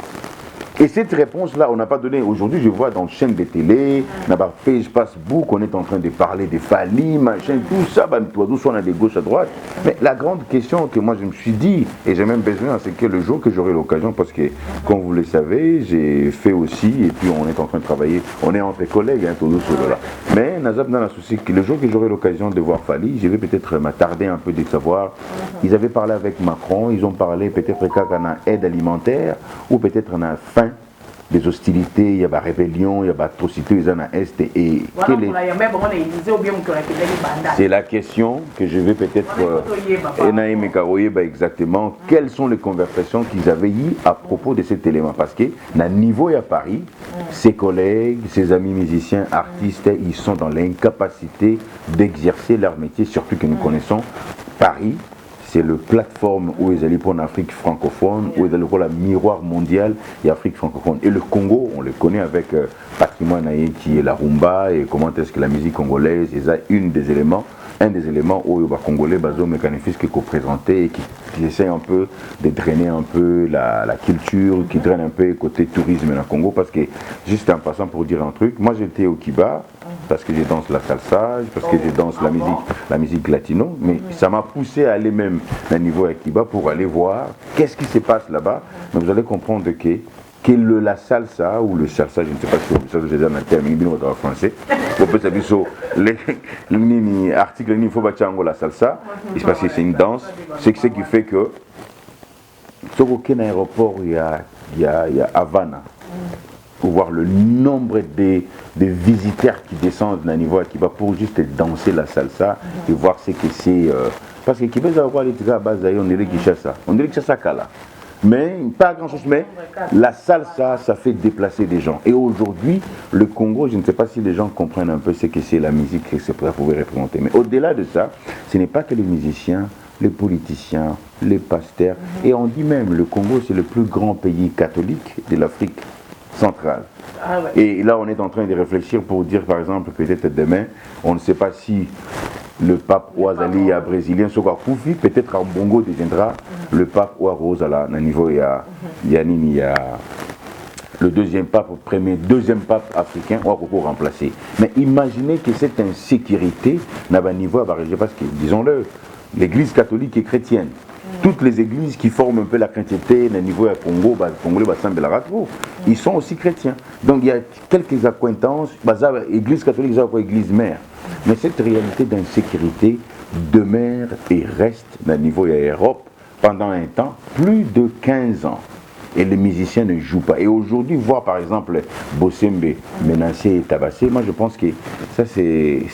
Et cette réponse-là, on n'a pas donné. Aujourd'hui, je vois dans la chaîne de télé, je passe beaucoup, on est en train de parler des Fali, machin, tout ça, on a des gauches à droite. Mais la grande question que moi je me suis dit, et j'ai même besoin, c'est que le jour que j'aurai l'occasion, parce que, comme vous le savez, j'ai fait aussi, et puis on est en train de travailler, on est entre collègues, tout là. Mais Nazab dans la souci que le jour que j'aurai l'occasion de voir Fali, je vais peut-être m'attarder un peu de savoir. Ils avaient parlé avec Macron, ils ont parlé peut-être qu'on a aide alimentaire, ou peut-être on a faim. Des hostilités, il y a des rébellions, il y a des atrocités, il y a est et c'est la question que je vais peut-être exactement quelles sont les conversations qu'ils avaient eues à propos de cet élément, parce que à niveau à Paris, ses collègues, ses amis musiciens, artistes, ils sont dans l'incapacité d'exercer leur métier, surtout que nous connaissons Paris. C'est le plateforme où ils allaient pour l'Afrique francophone, où ils allaient pour la miroir mondial et Afrique francophone. Et le Congo, on le connaît avec patrimoine qui est la rumba et comment est-ce que la musique congolaise, c'est un des éléments où les Congolais, baso mécanifistes qui représenté et qui essaient un peu de drainer un peu la culture, qui draine un peu côté tourisme dans le Congo, parce que, juste en passant pour dire un truc, moi j'étais au Kiba, parce que je danse la salsa, parce que je danse la musique latino, mais ça m'a poussé à aller même à niveau à Kiba pour aller voir qu'est-ce qui se passe là-bas. Donc vous allez comprendre que la salsa ou le salsa, je ne sais pas si vous savez un terme en français, on peut savoir l'article il faut battre la salsa, parce que c'est une danse, c'est ce qui fait que sur aucun aéroport il y a Havana. Pour voir le nombre de visiteurs qui descendent à niveau à Kiba pour juste danser la salsa et voir ce que c'est. Parce que Kiba, on dirait Kinshasa, on dirait Kinshasa Kala. Mais pas grand chose, mais la salsa, ça fait déplacer des gens. Et aujourd'hui, le Congo, je ne sais pas si les gens comprennent un peu ce que c'est la musique que ça pouvait représenter. Mais au-delà de ça, ce n'est pas que les musiciens, les politiciens, les pasteurs. Et on dit même, le Congo, c'est le plus grand pays catholique de l'Afrique centrale. Ah ouais. Et là, on est en train de réfléchir pour dire, par exemple, peut-être demain, on ne sait pas si le pape Ouazali à brésilien, soit Koufi, peut-être en Bongo deviendra le pape Ouarosala. À niveau, il y a le deuxième pape africain, on va remplacer. Mais imaginez que cette insécurité n'a pas niveau à Barrégé, parce que, disons-le, l'église catholique est chrétienne. Toutes les églises qui forment un peu la chrétienté au niveau du Congo, ils sont aussi chrétiens. Donc il y a quelques accointances, l'église catholique, l'église mère. Mais cette réalité d'insécurité demeure et reste au niveau de l'Europe pendant un temps, plus de 15 ans. Et les musiciens ne jouent pas. Et aujourd'hui, voir par exemple Bosembe menacé et tabassé, moi je pense que ça c'est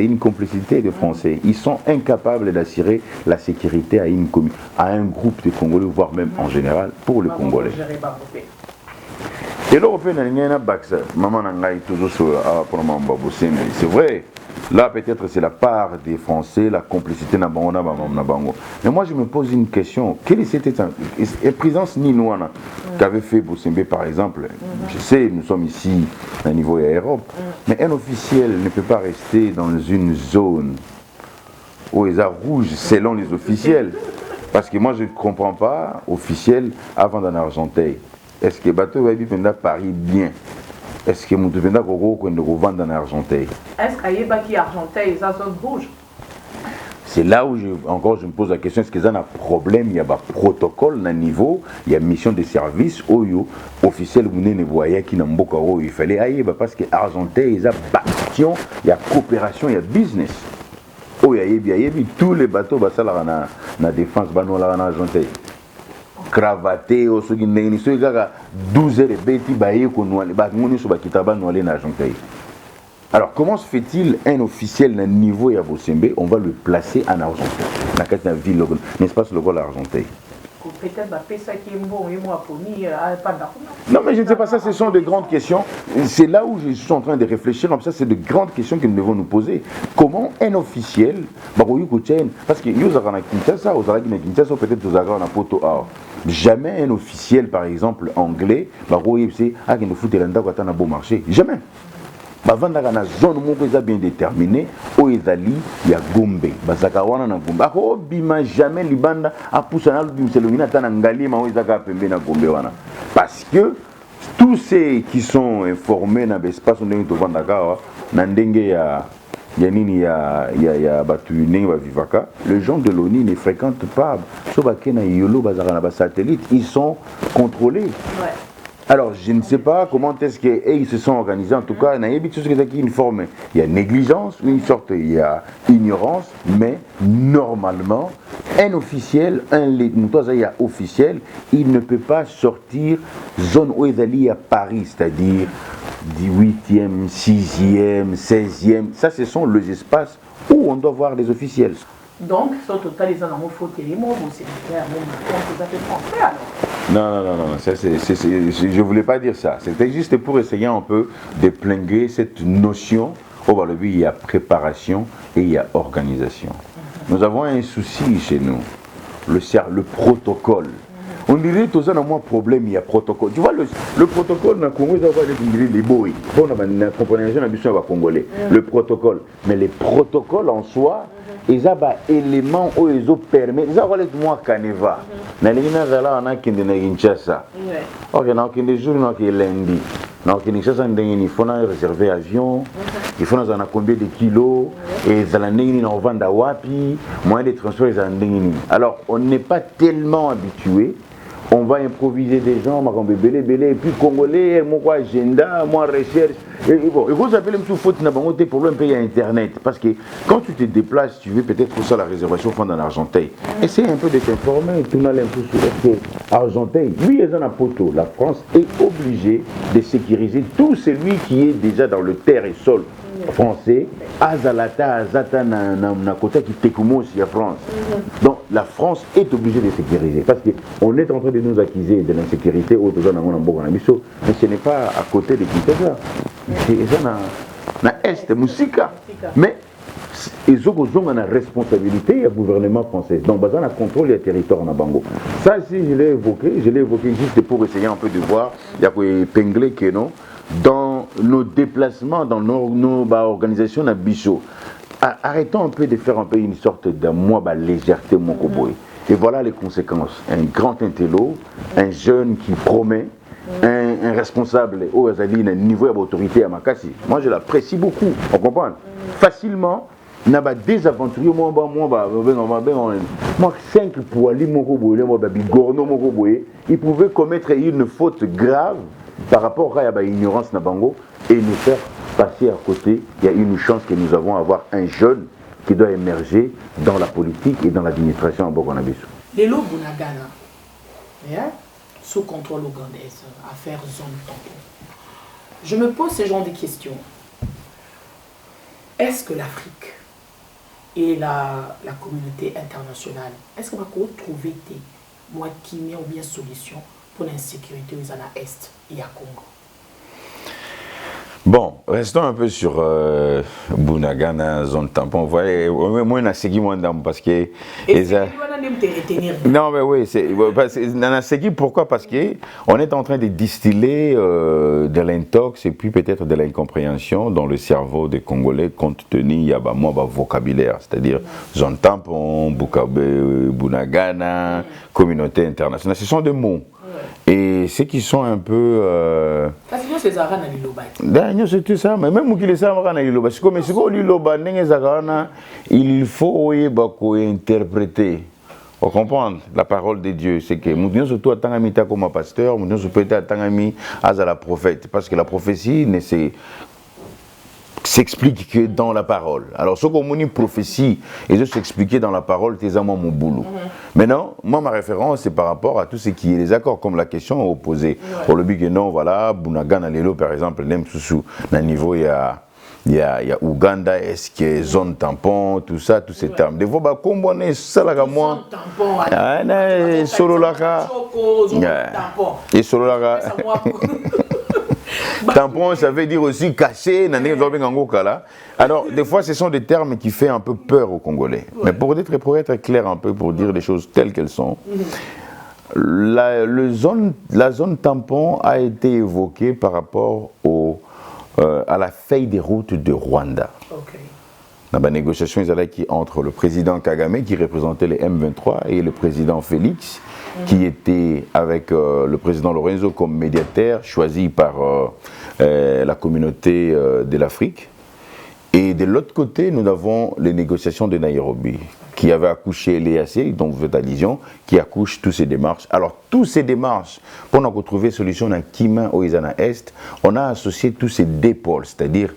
une complicité de Français. Ils sont incapables d'assurer la sécurité à un groupe de Congolais, voire même en général pour les Congolais. Et l'Européen c'est vrai. Là, peut-être, c'est la part des Français, la complicité. Mais moi, je me pose une question. Quelle était la présence ninoana qu'avait fait Bosembe, par exemple? Je sais, nous sommes ici, à niveau de l'Europe, mais un officiel ne peut pas rester dans une zone ou les rouges selon les officiels. Parce que moi je ne comprends pas, officiel, avant d'en Argenteuil. Est-ce que bateau va vivre Paris bien? Est-ce que nous devons vendre en Argenteuil? Est-ce qu'il y a qui Argenteuil, ça zone rouge? C'est là où je me pose la question, est-ce qu'il y a un problème, il y a un protocole, un niveau, il y a une mission de service, officiel, il fallait aller, parce que Argenteuil, il y a action, il y a coopération, il y a business. Il y a tous les bateaux, la défense, en Argenteuil. Cravaté, 12 heures de bêtis, alors, comment se fait-il un officiel d'un niveau à Bosembe, on va le placer en Argenteuil, dans la ville, n'est-ce pas, le rôle Argenteuil? Non, mais je ne sais pas, ça, ce sont de grandes questions. C'est là où je suis en train de réfléchir, comme ça, c'est de grandes questions que nous devons nous poser. Comment un officiel, parce que nous avons Kinshasa, peut-être nous avons un poto or. Jamais un officiel, par exemple, anglais, nous fout un beau marché. Jamais. Avant dans la zone où ils bien déterminé, où ils allaient, il y a Gombe, Bazakawana na Gombe. Ako bima jamais libanda a poussé na l'illuminé tana ngali ma où ils aga pembe na Gombe wana. Parce que tous ceux qui sont informés dans l'espace où ils te vendent d'accord, nandenge ya nini ya batu nenge ba vivaka, les gens de l'ONU ne fréquentent pas. Sobake na yolo bazakana ba satellite, ils sont contrôlés. Ouais. Alors, je ne sais pas comment est-ce qu'ils se sont organisés. En tout cas, il y a une forme, il y a négligence, une sorte, il y a ignorance, mais normalement, un officiel, officiel, il ne peut pas sortir zone où ils allaient à Paris, c'est-à-dire 18e, 6e, 16e. Ça, ce sont les espaces où on doit voir les officiels. Donc, sur total, les animaux faut que les mots, c'est français alors. Non, ça, je ne voulais pas dire ça. C'était juste pour essayer un peu de plinguer cette notion. Il y a préparation et il y a organisation. Nous avons un souci chez nous, le protocole. On dirait que tout un problème, il y a protocole. Tu vois, le protocole, dans le Congo, les boys. On a une compréhension de congolais. Le protocole. Mais les protocoles en soi, ils ont des éléments où ils ont permis. Ils ont des mois caneva. Dans les Nazala, on a qui est Kinshasa. Ok, on a des jours qui est lundi. Donc, il faut réserver avion, il faut combien de kilos, et ils ont vendu à Wapi, moyen de transport, ils ont. Alors, on n'est pas tellement habitué. On va improviser des gens, et puis Congolais, moi agenda, moi recherche. Et bon, il faut s'appeler tout faute n'a pas monté problème payer Internet. Parce que quand tu te déplaces, tu veux peut-être pour ça la réservation fond en Argenteuil. Essaye un peu de t'informer, tu n'as l'impression que Argenteuil, lui, ils ont un poteau. La France est obligée de sécuriser tout celui qui est déjà dans le terre et sol français, Azalata, Azata, na côté qui t'écoute aussi à France. Donc la France est obligée de sécuriser parce qu'on est en train de nous accuser de l'insécurité mais ce n'est pas à côté de Kinshasa. C'est dans l'Est, Moussika. Mais ils ont une responsabilité, il y a le gouvernement français. Donc, ils ont un contrôle des territoires en Bango. Ça, si je l'ai évoqué juste pour essayer un peu de voir, il y a que Penglé que non. Dans nos déplacements, dans nos organisations à Bichot, arrêtons un peu de faire un peu une sorte de légèreté, mon cowboy. Et voilà les conséquences. Un grand intello, un jeune qui promet, un responsable au Azali, un niveau d'autorité à Makassi. Moi, je l'apprécie beaucoup, on comprend. Facilement, il y a des aventuriers, moi, 5 pour aller, ils pouvaient commettre une faute grave par rapport à l'ignorance Nabango et nous faire passer à côté. Il y a une chance que nous avons à avoir un jeune qui doit émerger dans la politique et dans l'administration en Bourgogne-Bissau. Les lots Bunagana, sous contrôle ougandais, affaire zone tampon. Je me pose ce genre de questions. Est-ce que l'Afrique et la communauté internationale, est-ce qu'on va trouver des moyens ou bien solutions pour l'insécurité aux Est et à Congo? Bon, restons un peu sur Bunagana, zone tampon. Vous voyez, moi, on a segui moi parce que. Non, mais oui, on a segui pourquoi? Parce qu'on est en train de distiller de l'intox et puis peut-être de l'incompréhension dans le cerveau des Congolais compte tenu de vocabulaire, c'est-à-dire zone tampon, Bunagana, communauté internationale. Ce sont des mots. Et ceux qui sont un peu. Parce que c'est ça, c'est tout ça, mais même qui ça, il faut interpréter. On comprend la parole de Dieu. C'est que nous surtout attendons comme pasteur, nous surtout attendons à la prophète. Parce que la prophétie ne s'explique que dans la parole. Alors, ce qu'on dit prophétie, et je s'expliquer dans la parole, c'est mon boulot. Maintenant, moi, ma référence, c'est par rapport à tout ce qui est les accords, comme la question opposée. Pour le but que non, voilà, Bunagana Lelo, par exemple, même sous le niveau, il y a Ouganda, est-ce qu'il y a zone tampon, tout ça, tous ces termes. Des fois, comme on est salaga moi, solo laka, et solo laka. Tampon, ça veut dire aussi caché. Alors, des fois, ce sont des termes qui font un peu peur aux Congolais. Mais pour être clair un peu, pour dire les choses telles qu'elles sont, la zone tampon a été évoquée par rapport à la feuille de route de Rwanda. Dans la négociation entre le président Kagame, qui représentait les M23, et le président Félix, qui était avec le président Lorenzo comme médiateur, choisi par la communauté de l'Afrique. Et de l'autre côté, nous avons les négociations de Nairobi, qui avait accouché l'EAC, dont vous faites allusion, qui accouche toutes ces démarches. Alors, toutes ces démarches, pour nous retrouver solution dans Kima au Izana Est, on a associé tous ces deux pôles, c'est-à-dire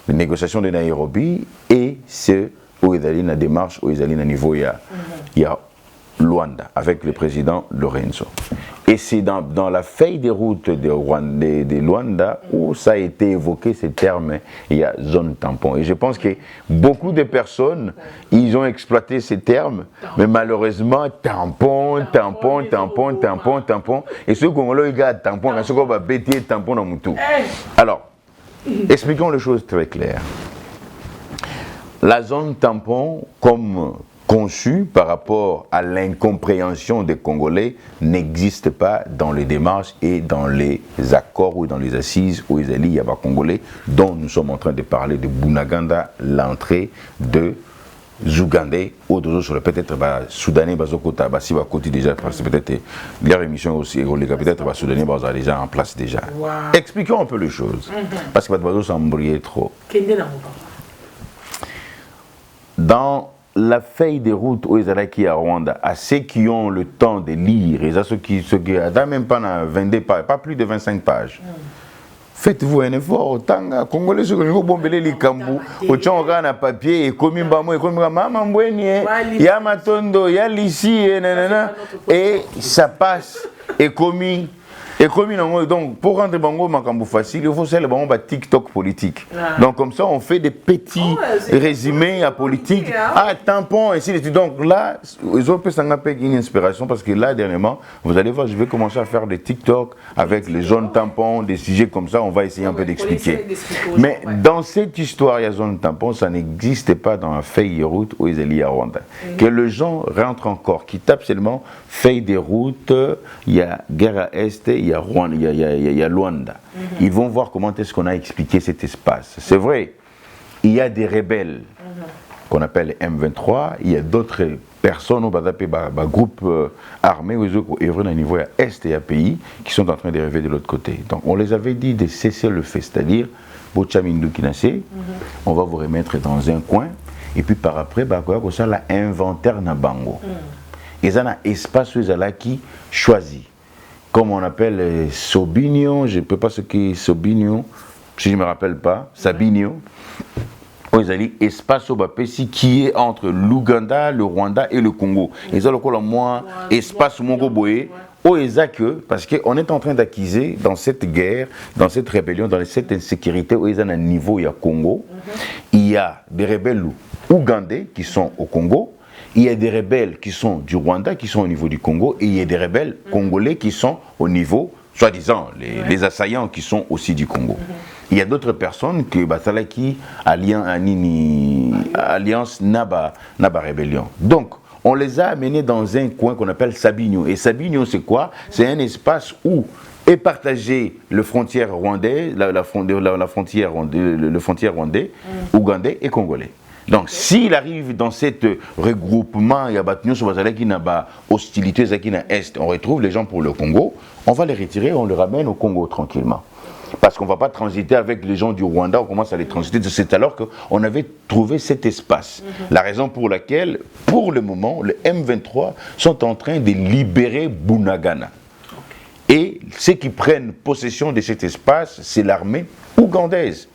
les négociations de Nairobi et ce où il y a une démarche, où il y a un niveau, il y a Luanda, avec le président Lorenzo. Et c'est dans la feuille de route de Luanda où ça a été évoqué, ces termes, il y a zone tampon. Et je pense que beaucoup de personnes, ils ont exploité ces termes, mais malheureusement, tampon. Et ceux qui ont le gars tampon, ceux qui ont bêté tampon dans mon tout. Alors, expliquons les choses très claires. La zone tampon, comme conçue par rapport à l'incompréhension des Congolais, n'existe pas dans les démarches et dans les accords ou dans les assises où il y a des Congolais dont nous sommes en train de parler de Bunagana, l'entrée de Zougandé ou d'autres sur peut-être Soudanais, si va côté déjà parce que peut-être leur émission aussi peut-être Soudanais déjà en place déjà. Expliquons un peu les choses parce que pas s'embrouiller trop. Dans la feuille de route aux Israéliens à Rwanda, à ceux qui ont le temps de lire, et à ceux qui n'ont même pas 22 pages, pas plus de 25 pages, faites-vous un effort. Autant Congolais, ceux qui ont bombé les cambous, autant on a papier, et comme maman Mbouenye, il y a Matondo, il y a Lissi, et ça passe, et commis. Et donc, pour rendre Bango Makambu facile, il faut faire le TikTok politique. Donc, comme ça, on fait des petits résumés à politique. Tampon, ainsi de suite. Donc, là, ils ont une inspiration parce que là, dernièrement, vous allez voir, je vais commencer à faire des TikTok avec les zones tampons, des sujets comme ça. On va essayer un peu d'expliquer. Mais dans cette histoire, il y a zone tampon, ça n'existe pas dans la feuille de route où ils allaient à Rwanda. Que les gens rentrent encore, qui tapent seulement feuille de route, il y a guerre à Est, il y a Luanda. Ils vont voir comment est-ce qu'on a expliqué cet espace. C'est vrai, il y a des rebelles qu'on appelle M23, il y a d'autres personnes, groupes armés, au niveau Est et à pays, qui sont en train de rêver de l'autre côté. Donc on les avait dit de cesser le fait, c'est-à-dire, on va vous remettre dans un coin, et puis par après, ça la inventaire na bango. Et ça, un espace où ils qui choisit. Comme on appelle Sobinio, je ne sais pas ce qu'est Sobinio, si je ne me rappelle pas, Sabinio. Ils ont espace au Bapesi qui est entre l'Ouganda, le Rwanda et le Congo. Ils ont le moins espace Mongoboé. Parce qu'on est en train d'acquiser dans cette guerre, dans cette rébellion, dans cette insécurité où ils ont un niveau, il y a Congo. Il y a des rebelles ougandais qui sont au Congo. Il y a des rebelles qui sont du Rwanda, qui sont au niveau du Congo, et il y a des rebelles congolais qui sont au niveau soi-disant, les assaillants qui sont aussi du Congo. Il y a d'autres personnes qui alliance Naba Rébellion. Donc, on les a amenés dans un coin qu'on appelle Sabinyo. Et Sabinyo, c'est quoi? C'est un espace où est partagée le frontière rwandais, le frontière rwandais, ougandais et congolais. Donc, s'il arrive dans cet regroupement, il y a hostilité, on retrouve les gens pour le Congo, on va les retirer, on les ramène au Congo tranquillement. Parce qu'on ne va pas transiter avec les gens du Rwanda, on commence à les transiter. C'est alors qu'on avait trouvé cet espace. La raison pour laquelle, pour le moment, les M23 sont en train de libérer Bunagana. Et ceux qui prennent possession de cet espace, c'est l'armée ougandaise.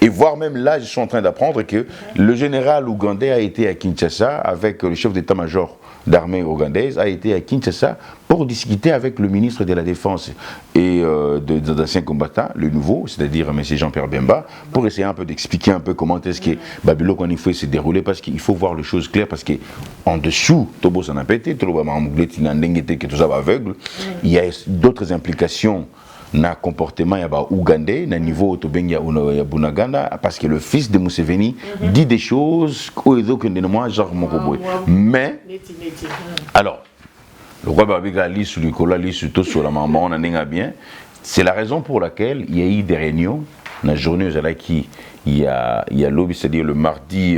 Et voire même là, je suis en train d'apprendre que le général ougandais a été à Kinshasa avec le chef d'état-major d'armée ougandaise, a été à Kinshasa pour discuter avec le ministre de la Défense et des anciens combattants, le nouveau, c'est-à-dire M. Jean-Pierre Bemba, pour essayer un peu d'expliquer un peu comment est-ce que Babylone, quand il faut se dérouler, parce qu'il faut voir les choses claires, parce qu'en dessous, Tobo s'en a pété, tout ça va aveugle, il y a d'autres implications na comportement ya ba ougandais na niveau autobengia ya Bunagana, parce que le fils de Museveni dit des choses mais alors le roi Babiga lit sur Nicolas lit sur la maman on en bien, c'est la raison pour laquelle il y a eu des réunions la journée qui il y a lobby, c'est-à-dire le mardi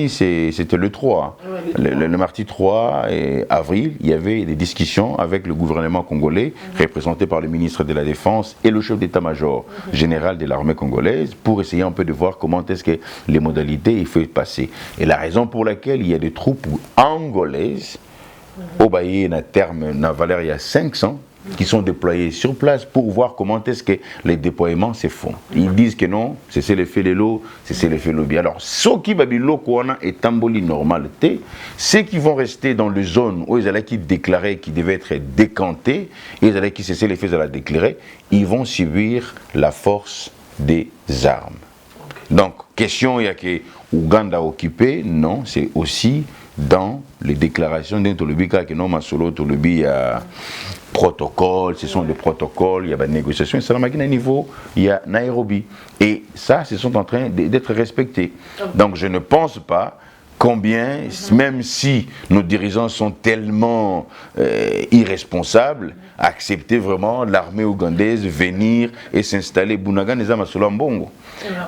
c'était le 3 le mardi 3 avril, il y avait des discussions avec le gouvernement congolais représenté par le ministre de la Défense et le chef d'état-major général de l'armée congolaise pour essayer un peu de voir comment est-ce que les modalités il faut passer. Et la raison pour laquelle il y a des troupes angolaises au Baye na terme na valeur il y a 500 qui sont déployés sur place pour voir comment est-ce que les déploiements se font. Ils disent que non, c'est l'effet de l'eau, c'est l'effet de l'eau. Alors, ceux qui babilo koana et tamboli normalité, ceux qui vont rester dans les zones où ils allaient qui déclaraient qu'ils devaient être décantés, et ils allaient qui cesser l'effet de la déclarer, ils vont subir la force des armes. Donc, question, il y a que Ouganda occupé, non, c'est aussi dans les déclarations d'un Tolobika que non, Masolo, Tolobi, il y a protocole, ce sont des protocoles, il y a des négociations, et ça, à un niveau, il y a Nairobi. Et ça, ce sont en train d'être respectés. Donc, je ne pense pas combien, même si nos dirigeants sont tellement irresponsables, accepter vraiment l'armée ougandaise venir et s'installer Bunagana et Zamasolambongo.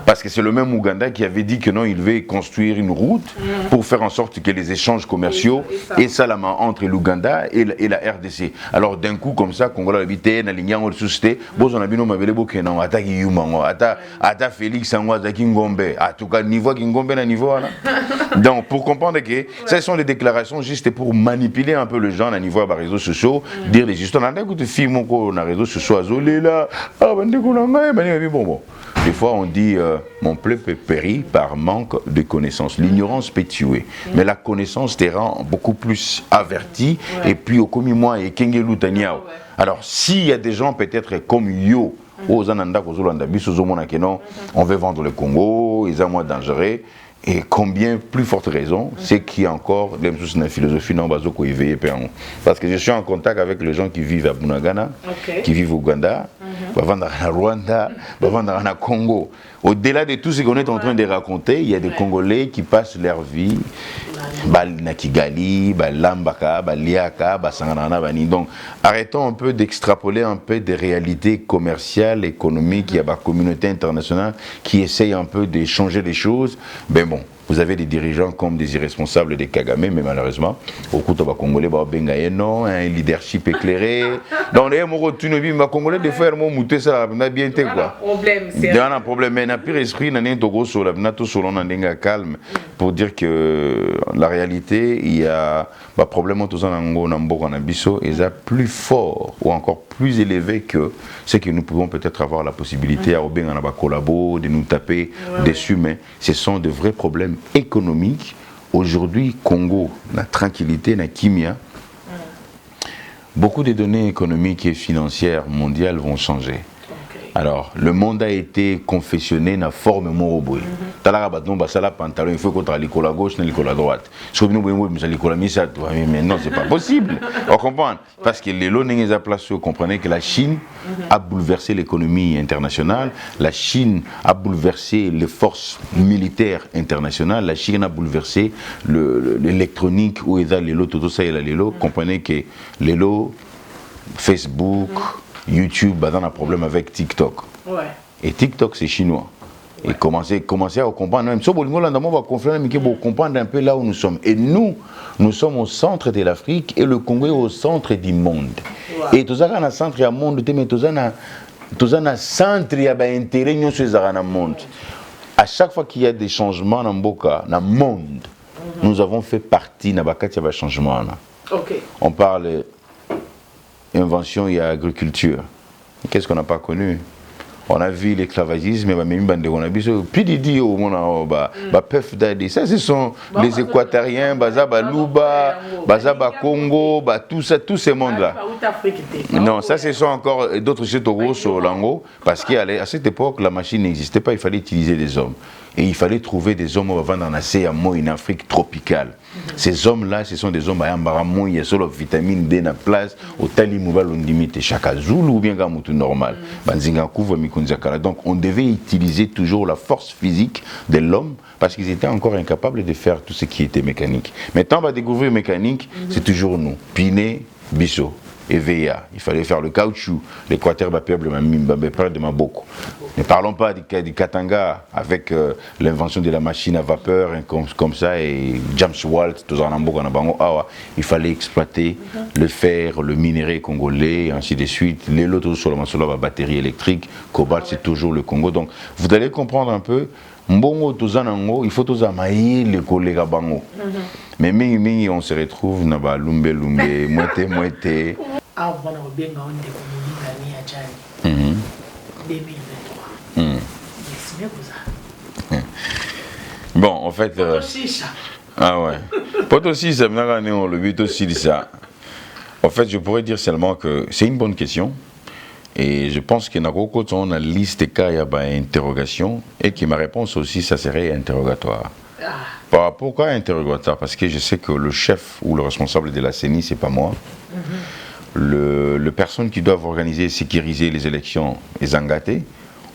Parce que c'est le même Ouganda qui avait dit que non, il veut construire une route pour faire en sorte que les échanges commerciaux et ça la main entre l'Ouganda et la RDC. Alors d'un coup comme ça, Congo l'habité, na ligne en suscité, bon on a bien nommé Bokena, attaque Yumango, attaque Félix Angwa Kingombe, à tout cas niveau Kingombe na niveau là. Donc pour comprendre que ce sont des déclarations juste pour manipuler un peu les gens à niveau des réseaux sociaux, dire des histoires. On a écouté film on a réseaux sociaux azolé là, ah ben bon. Des fois, on dit mon peuple périt par manque de connaissances. L'ignorance peut tuer, mais la connaissance te rend beaucoup plus averti. Et puis, au commis moi et Kengelu Taniao. Alors, s'il y a des gens peut-être comme Yo, on veut vendre le Congo, ils sont moins dangereux. Et combien plus forte raison, c'est qu'il y a encore des choses dans la philosophie non bazo éveillé parce que je suis en contact avec les gens qui vivent à Bunagana, qui vivent au Ouganda, à Rwanda, à Congo. Au-delà de tout ce qu'on est en train de raconter, il y a des Congolais qui passent leur vie na Kigali, Lambaka, Liaka, Sanganana, Bani. Donc arrêtons un peu d'extrapoler un peu des réalités commerciales, économiques. Il y a la communauté internationale qui essaye un peu de changer les choses. Mais bon, vous avez des dirigeants comme des irresponsables des Kagame, mais malheureusement, au coup de Congolais, un leadership éclairé. Dans les mots, tu ne vis pas Congolais, des fois, ils monté ça, on a bien été quoi. Il y a un problème, mais n'a pire esprit, n'a rien Togo sur la nato sur l'on calme pour dire que la réalité, il y a un problème tous en Ango, en Abisso, et ça plus fort ou encore plus élevé que ce que nous pouvons peut-être avoir la possibilité à Obeng en collabo, de nous taper dessus, mais ce sont de vrais problèmes économique. Aujourd'hui, Congo, la tranquillité, la kimia, beaucoup de données économiques et financières mondiales vont changer. Alors, le monde a été confectionné dans la forme Moroboy. Talara Badon, Basala pantalon, il faut qu'on ait l'école à gauche, l'école à droite. Si nous voulons l'école à Missa, mais non, c'est pas possible. On comprend. Parce que les lots n'est pas placés, vous comprenez que la Chine a bouleversé l'économie internationale, la Chine a bouleversé les forces militaires internationales, la Chine a bouleversé l'électronique, où il y a les lots, tout ça, il y a les lots. Comprenez que les lots, Facebook, YouTube, bah, on a un problème avec TikTok. Ouais. Et TikTok, c'est chinois. Et commencer à comprendre, même si on va comprendre un peu là où nous sommes. Et nous sommes au centre de l'Afrique et le Congo est au centre du monde. Et tout ça, on a centre du monde, mais tout ça, on a centre d'intérêt dans le monde. À chaque fois qu'il y a des changements dans le monde, nous avons fait partie de changement. On parle invention et agriculture. Qu'est-ce qu'on n'a pas connu? On a vu l'esclavagisme, puis Didi au monde, ça ce sont les Équatoriens, Bazaba Luba, Bazaba Congo, tous ces mondes-là. Non, ça ce sont encore d'autres choses sur l'ango, parce qu'à cette époque, la machine n'existait pas, il fallait utiliser des hommes. Et il fallait trouver des hommes avant d'en assez à une Afrique tropicale. Ces hommes-là, ce sont des hommes à Yambaramou, il y a solo vitamine D dans la place, au Tali Mouval, on limite chaque Zulu ou bien Gamoutou normal. Donc on devait utiliser toujours la force physique de l'homme parce qu'ils étaient encore incapables de faire tout ce qui était mécanique. Maintenant, on va découvrir mécanique, c'est toujours nous. Piné, Bissot. EVA, il fallait faire le caoutchouc, l'équateur va perdre de ma beaucoup. Ne parlons pas du Katanga avec l'invention de la machine à vapeur comme ça et James Walt, il fallait exploiter le fer, le minerai congolais, et ainsi de suite. Les lots sur la batterie électrique, cobalt c'est toujours le Congo. Donc vous allez comprendre un peu. Mbongo tozanango, il faut tozamailler les collègues à bango. Mais mingi on se retrouve na ba lumbe moite. Ah voilà bien on est à Tchad. 2023. Bon, en fait ah ouais. Pas aussi ça on le but aussi de ça. En fait, je pourrais dire seulement que c'est une bonne question. Et je pense qu'il y a une liste de cas, il y a une interrogation, et que ma réponse aussi, ça serait interrogatoire. Pourquoi interrogatoire? Parce que je sais que le chef ou le responsable de la CENI, c'est pas moi. Le personne qui doit organiser et sécuriser les élections est Zangaté.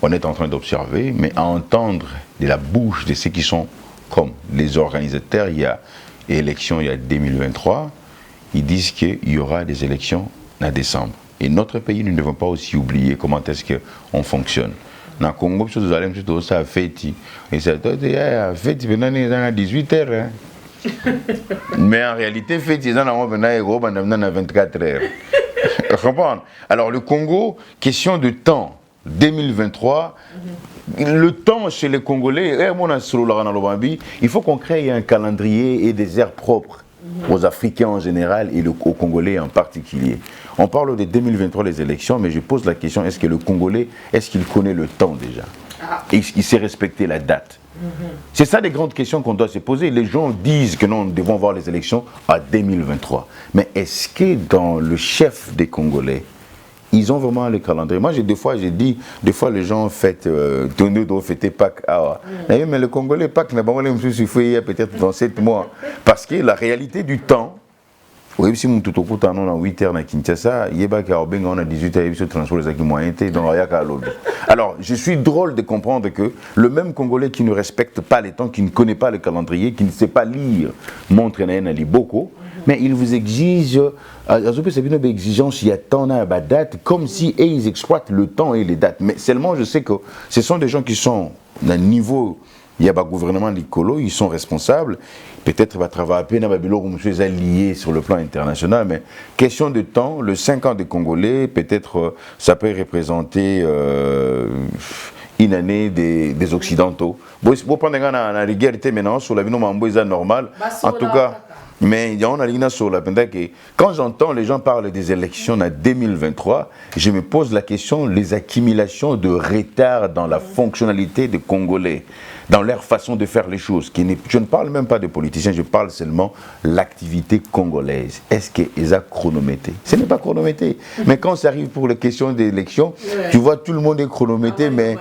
On est en train d'observer, mais à entendre de la bouche de ceux qui sont comme les organisateurs, il y a élections, il y a 2023, ils disent qu'il y aura des élections en décembre. Et notre pays, nous ne devons pas aussi oublier comment est-ce qu'on fonctionne. Dans le Congo, ça a fait. Et ça a fait 18h. Mais en réalité, fait, ça a 24 heures. Comprendre? Alors, le Congo, question de temps, 2023, le temps chez les Congolais, il faut qu'on crée un calendrier et des aires propres aux Africains en général et aux Congolais en particulier. On parle de 2023, les élections, mais je pose la question, est-ce que le Congolais, est-ce qu'il connaît le temps déjà? Et il sait respecter la date? C'est ça les grandes questions qu'on doit se poser. Les gens disent que non, nous devons voir les élections à 2023. Mais est-ce que dans le chef des Congolais, ils ont vraiment le calendrier? Moi, des fois les gens fêtent, fêter Pâques. Mais le Congolais, Pâques, il faut y peut-être dans 7 mois. Parce que la réalité du temps, oui, si nous tout on a 8 heures à Kinshasa, on a 18 heures sur transport les moyens. Alors, je suis drôle de comprendre que le même Congolais qui ne respecte pas les temps, qui ne connaît pas le calendrier, qui ne sait pas lire, montre beaucoup, mais il vous exige, une exigence, il y a tant de dates, comme si ils exploitent le temps et les dates. Mais seulement, je sais que ce sont des gens qui sont d'un niveau. Il y a un gouvernement d'Icolo, ils sont responsables. Peut-être va travailler à peine avec les alliés sur le plan international, mais question de temps, le 5 ans des Congolais, peut-être ça peut représenter une année des Occidentaux. Vous prenez la rigueur maintenant sur la vie normale, en tout cas. Mais il y a une ligne sur la pendant que quand j'entends les gens parler des élections en 2023, je me pose la question les accumulations de retard dans la fonctionnalité des Congolais. dans leur façon de faire les choses. Je ne parle même pas de politiciens, je parle seulement de l'activité congolaise. Est-ce qu'ils ont chronométré? Ce n'est pas chronométré. Mais quand ça arrive pour les questions d'élection, tu vois, tout le monde est chronométré, mais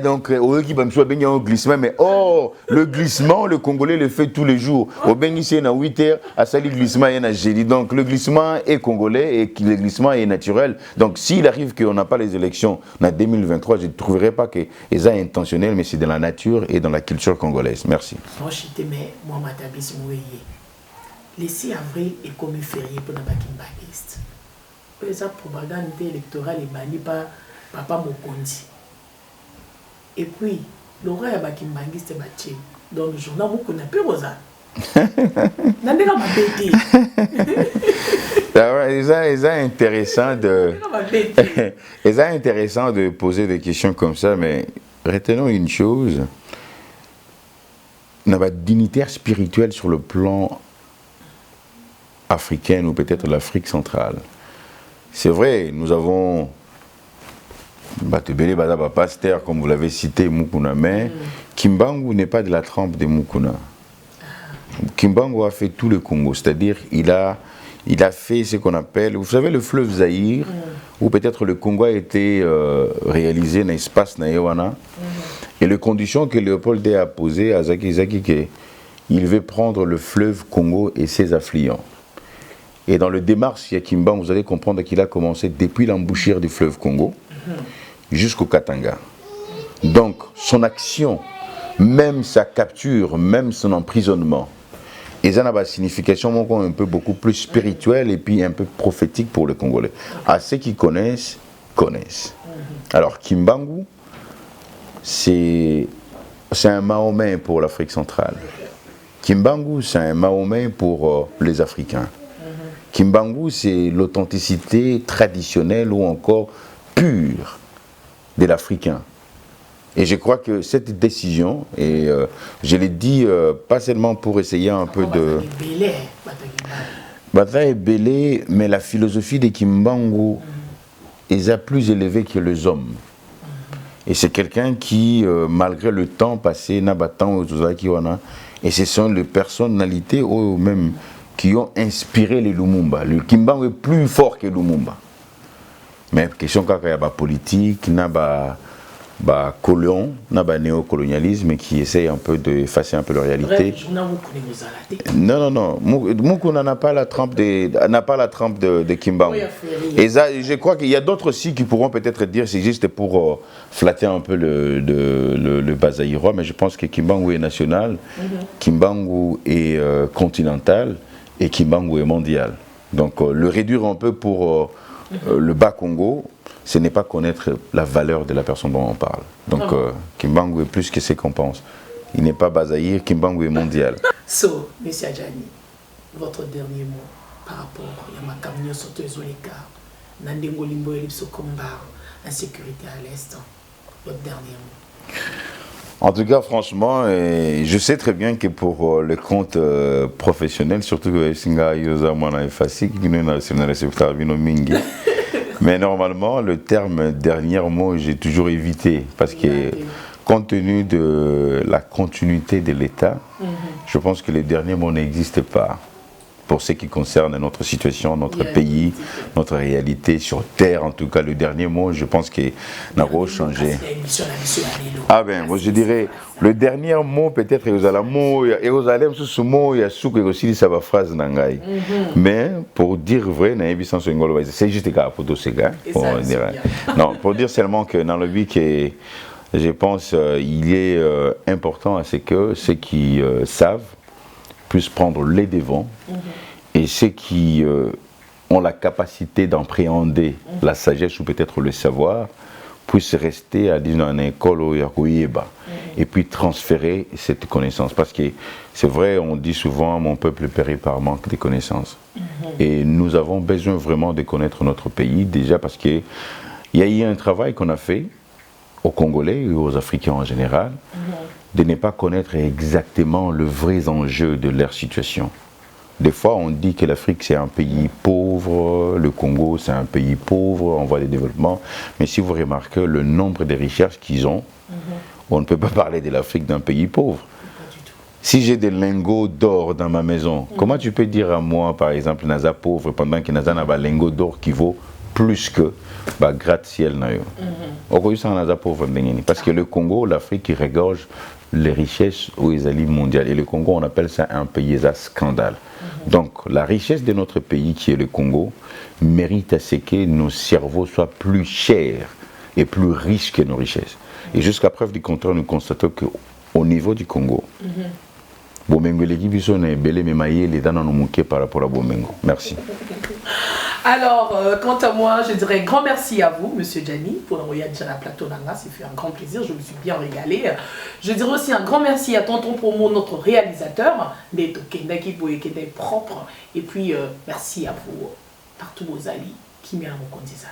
donc, mais oh, le glissement, le Congolais le fait tous les jours. Au Bénissé, à 8 heures, à Sali, glissement, il y a un jeudi. Donc, le glissement est congolais et le glissement est naturel. Donc, s'il arrive qu'on n'a pas les élections en 2023, je ne trouverai pas que c'est intentionnel, mais c'est dans la nature et dans la culture congolaise. Merci. Le 6 avril est comme férié pour la Bakimbanguiste. C'est propagande électorale est bannie par Papa Mokondi. Et puis, le roi est Bakimbanguiste est battu. Dans le journal, vous connaissez pas Rosa. C'est intéressant de poser des questions comme ça, mais retenons une chose. On a une dignitaire spirituelle sur le plan africain ou peut-être l'Afrique centrale. C'est vrai, nous avons Batebele Badaba Pasteur, comme vous l'avez cité, Mukuna, mais Kimbangu n'est pas de la trempe de Mukuna. Kimbangu a fait tout le Congo, c'est-à-dire il a fait ce qu'on appelle, vous savez, le fleuve Zaïre, où peut-être le Congo a été réalisé dans l'espace Naïwana, et les conditions que Léopold II a posées à Zaki Zaki, qu'il veut prendre le fleuve Congo et ses affluents. Et dans le démarche Yakimban, vous allez comprendre qu'il a commencé depuis l'embouchure du fleuve Congo jusqu'au Katanga. Donc, son action, même sa capture, même son emprisonnement, ils ont une signification un peu beaucoup plus spirituelle et puis un peu prophétique pour les Congolais. À ceux qui connaissent, connaissent. Alors, Kimbangu, c'est un Mahomet pour l'Afrique centrale. Kimbangu, c'est un Mahomet pour les Africains. Kimbangu, c'est l'authenticité traditionnelle ou encore pure de l'Africain. Et je crois que cette décision, et je l'ai dit pas seulement pour essayer un peu de... Bataille est belé, mais la philosophie de Kimbangu est plus élevée que les hommes. Et c'est quelqu'un qui, malgré le temps passé, n'a pas tant aux Ozakiwana, et ce sont les personnalités ou même qui ont inspiré les Lumumba. Le Kimbangu est plus fort que Lumumba. Mais question quand il y a politique, il y a colon, il y a néocolonialisme qui essaye un peu d'effacer un peu la réalité. Non. Mukuna n'a pas la trempe de Kimbangu. Et ça, je crois qu'il y a d'autres aussi qui pourront peut-être dire c'est juste pour flatter un peu le Bazaïrois, mais je pense que Kimbangu est national, Kimbangu est continental et Kimbangu est mondial. Donc le réduire un peu pour le Bas-Congo, ce n'est pas connaître la valeur de la personne dont on parle. Donc Kimbangu est plus que ce qu'on pense. Il n'est pas Bazaïr, Kimbangu est mondial. So, M. Adjani, votre dernier mot par rapport à ma camion sauteuse au l'écart, Nandengo Limbo Ellipso Combat, insécurité à l'Est, votre dernier mot. En tout cas, franchement, je sais très bien que pour le compte professionnel, surtout que Singa Yosa Mwana Efasi, qui nous a Mingi. Mais normalement, le terme dernier mot, j'ai toujours évité parce que compte tenu de la continuité de l'État, je pense que le dernier mot n'existe pas. Pour ce qui concerne notre situation, notre pays, notre réalité sur Terre, en tout cas, le dernier mot, je pense qu'il n'a pas changé. Ah ben, moi je dirais, le dernier mot, peut-être, Jérusalem, il y a souk et aussi ça va phrase nangai. Mais pour dire vrai, c'est juste pour tous ces gars. Non, pour dire seulement que dans le but que je pense il est important à ce que ceux qui savent puissent prendre les devants et ceux qui ont la capacité d'appréhender la sagesse ou peut-être le savoir puissent rester à dire dans une école ou et puis transférer cette connaissance. Parce que c'est vrai, on dit souvent mon peuple périt par manque de connaissances. Et nous avons besoin vraiment de connaître notre pays, déjà parce qu'il y a eu un travail qu'on a fait aux Congolais et aux Africains en général, de ne pas connaître exactement le vrai enjeu de leur situation. Des fois, on dit que l'Afrique, c'est un pays pauvre, le Congo, c'est un pays pauvre en voie de développement. Mais si vous remarquez le nombre de richesses qu'ils ont, On ne peut pas parler de l'Afrique d'un pays pauvre. Si j'ai des lingots d'or dans ma maison, comment tu peux dire à moi, par exemple, Naza pauvre, pendant que Naza n'a pas lingot d'or qui vaut plus que gratte-ciel? Parce que le Congo, l'Afrique, il regorge les richesses aux alliés mondiales. Et le Congo, on appelle ça un pays à scandale. Donc, la richesse de notre pays, qui est le Congo, mérite à ce que nos cerveaux soient plus chers et plus riches que nos richesses. Et jusqu'à preuve du contraire, nous constatons qu'au niveau du Congo, Bomengo l'équipe par rapport à Bomengo. Merci. Alors, quant à moi, je dirais grand merci à vous, Monsieur Gianni, pour l'envoyer à la plateau Nanga. C'est fait un grand plaisir, je me suis bien régalé. Je dirais aussi un grand merci à Tonton Promo, notre réalisateur, Neto Kendaki pour être propre. Et puis, merci à vous, partout vos alliés, qui m'ont rencontré ça.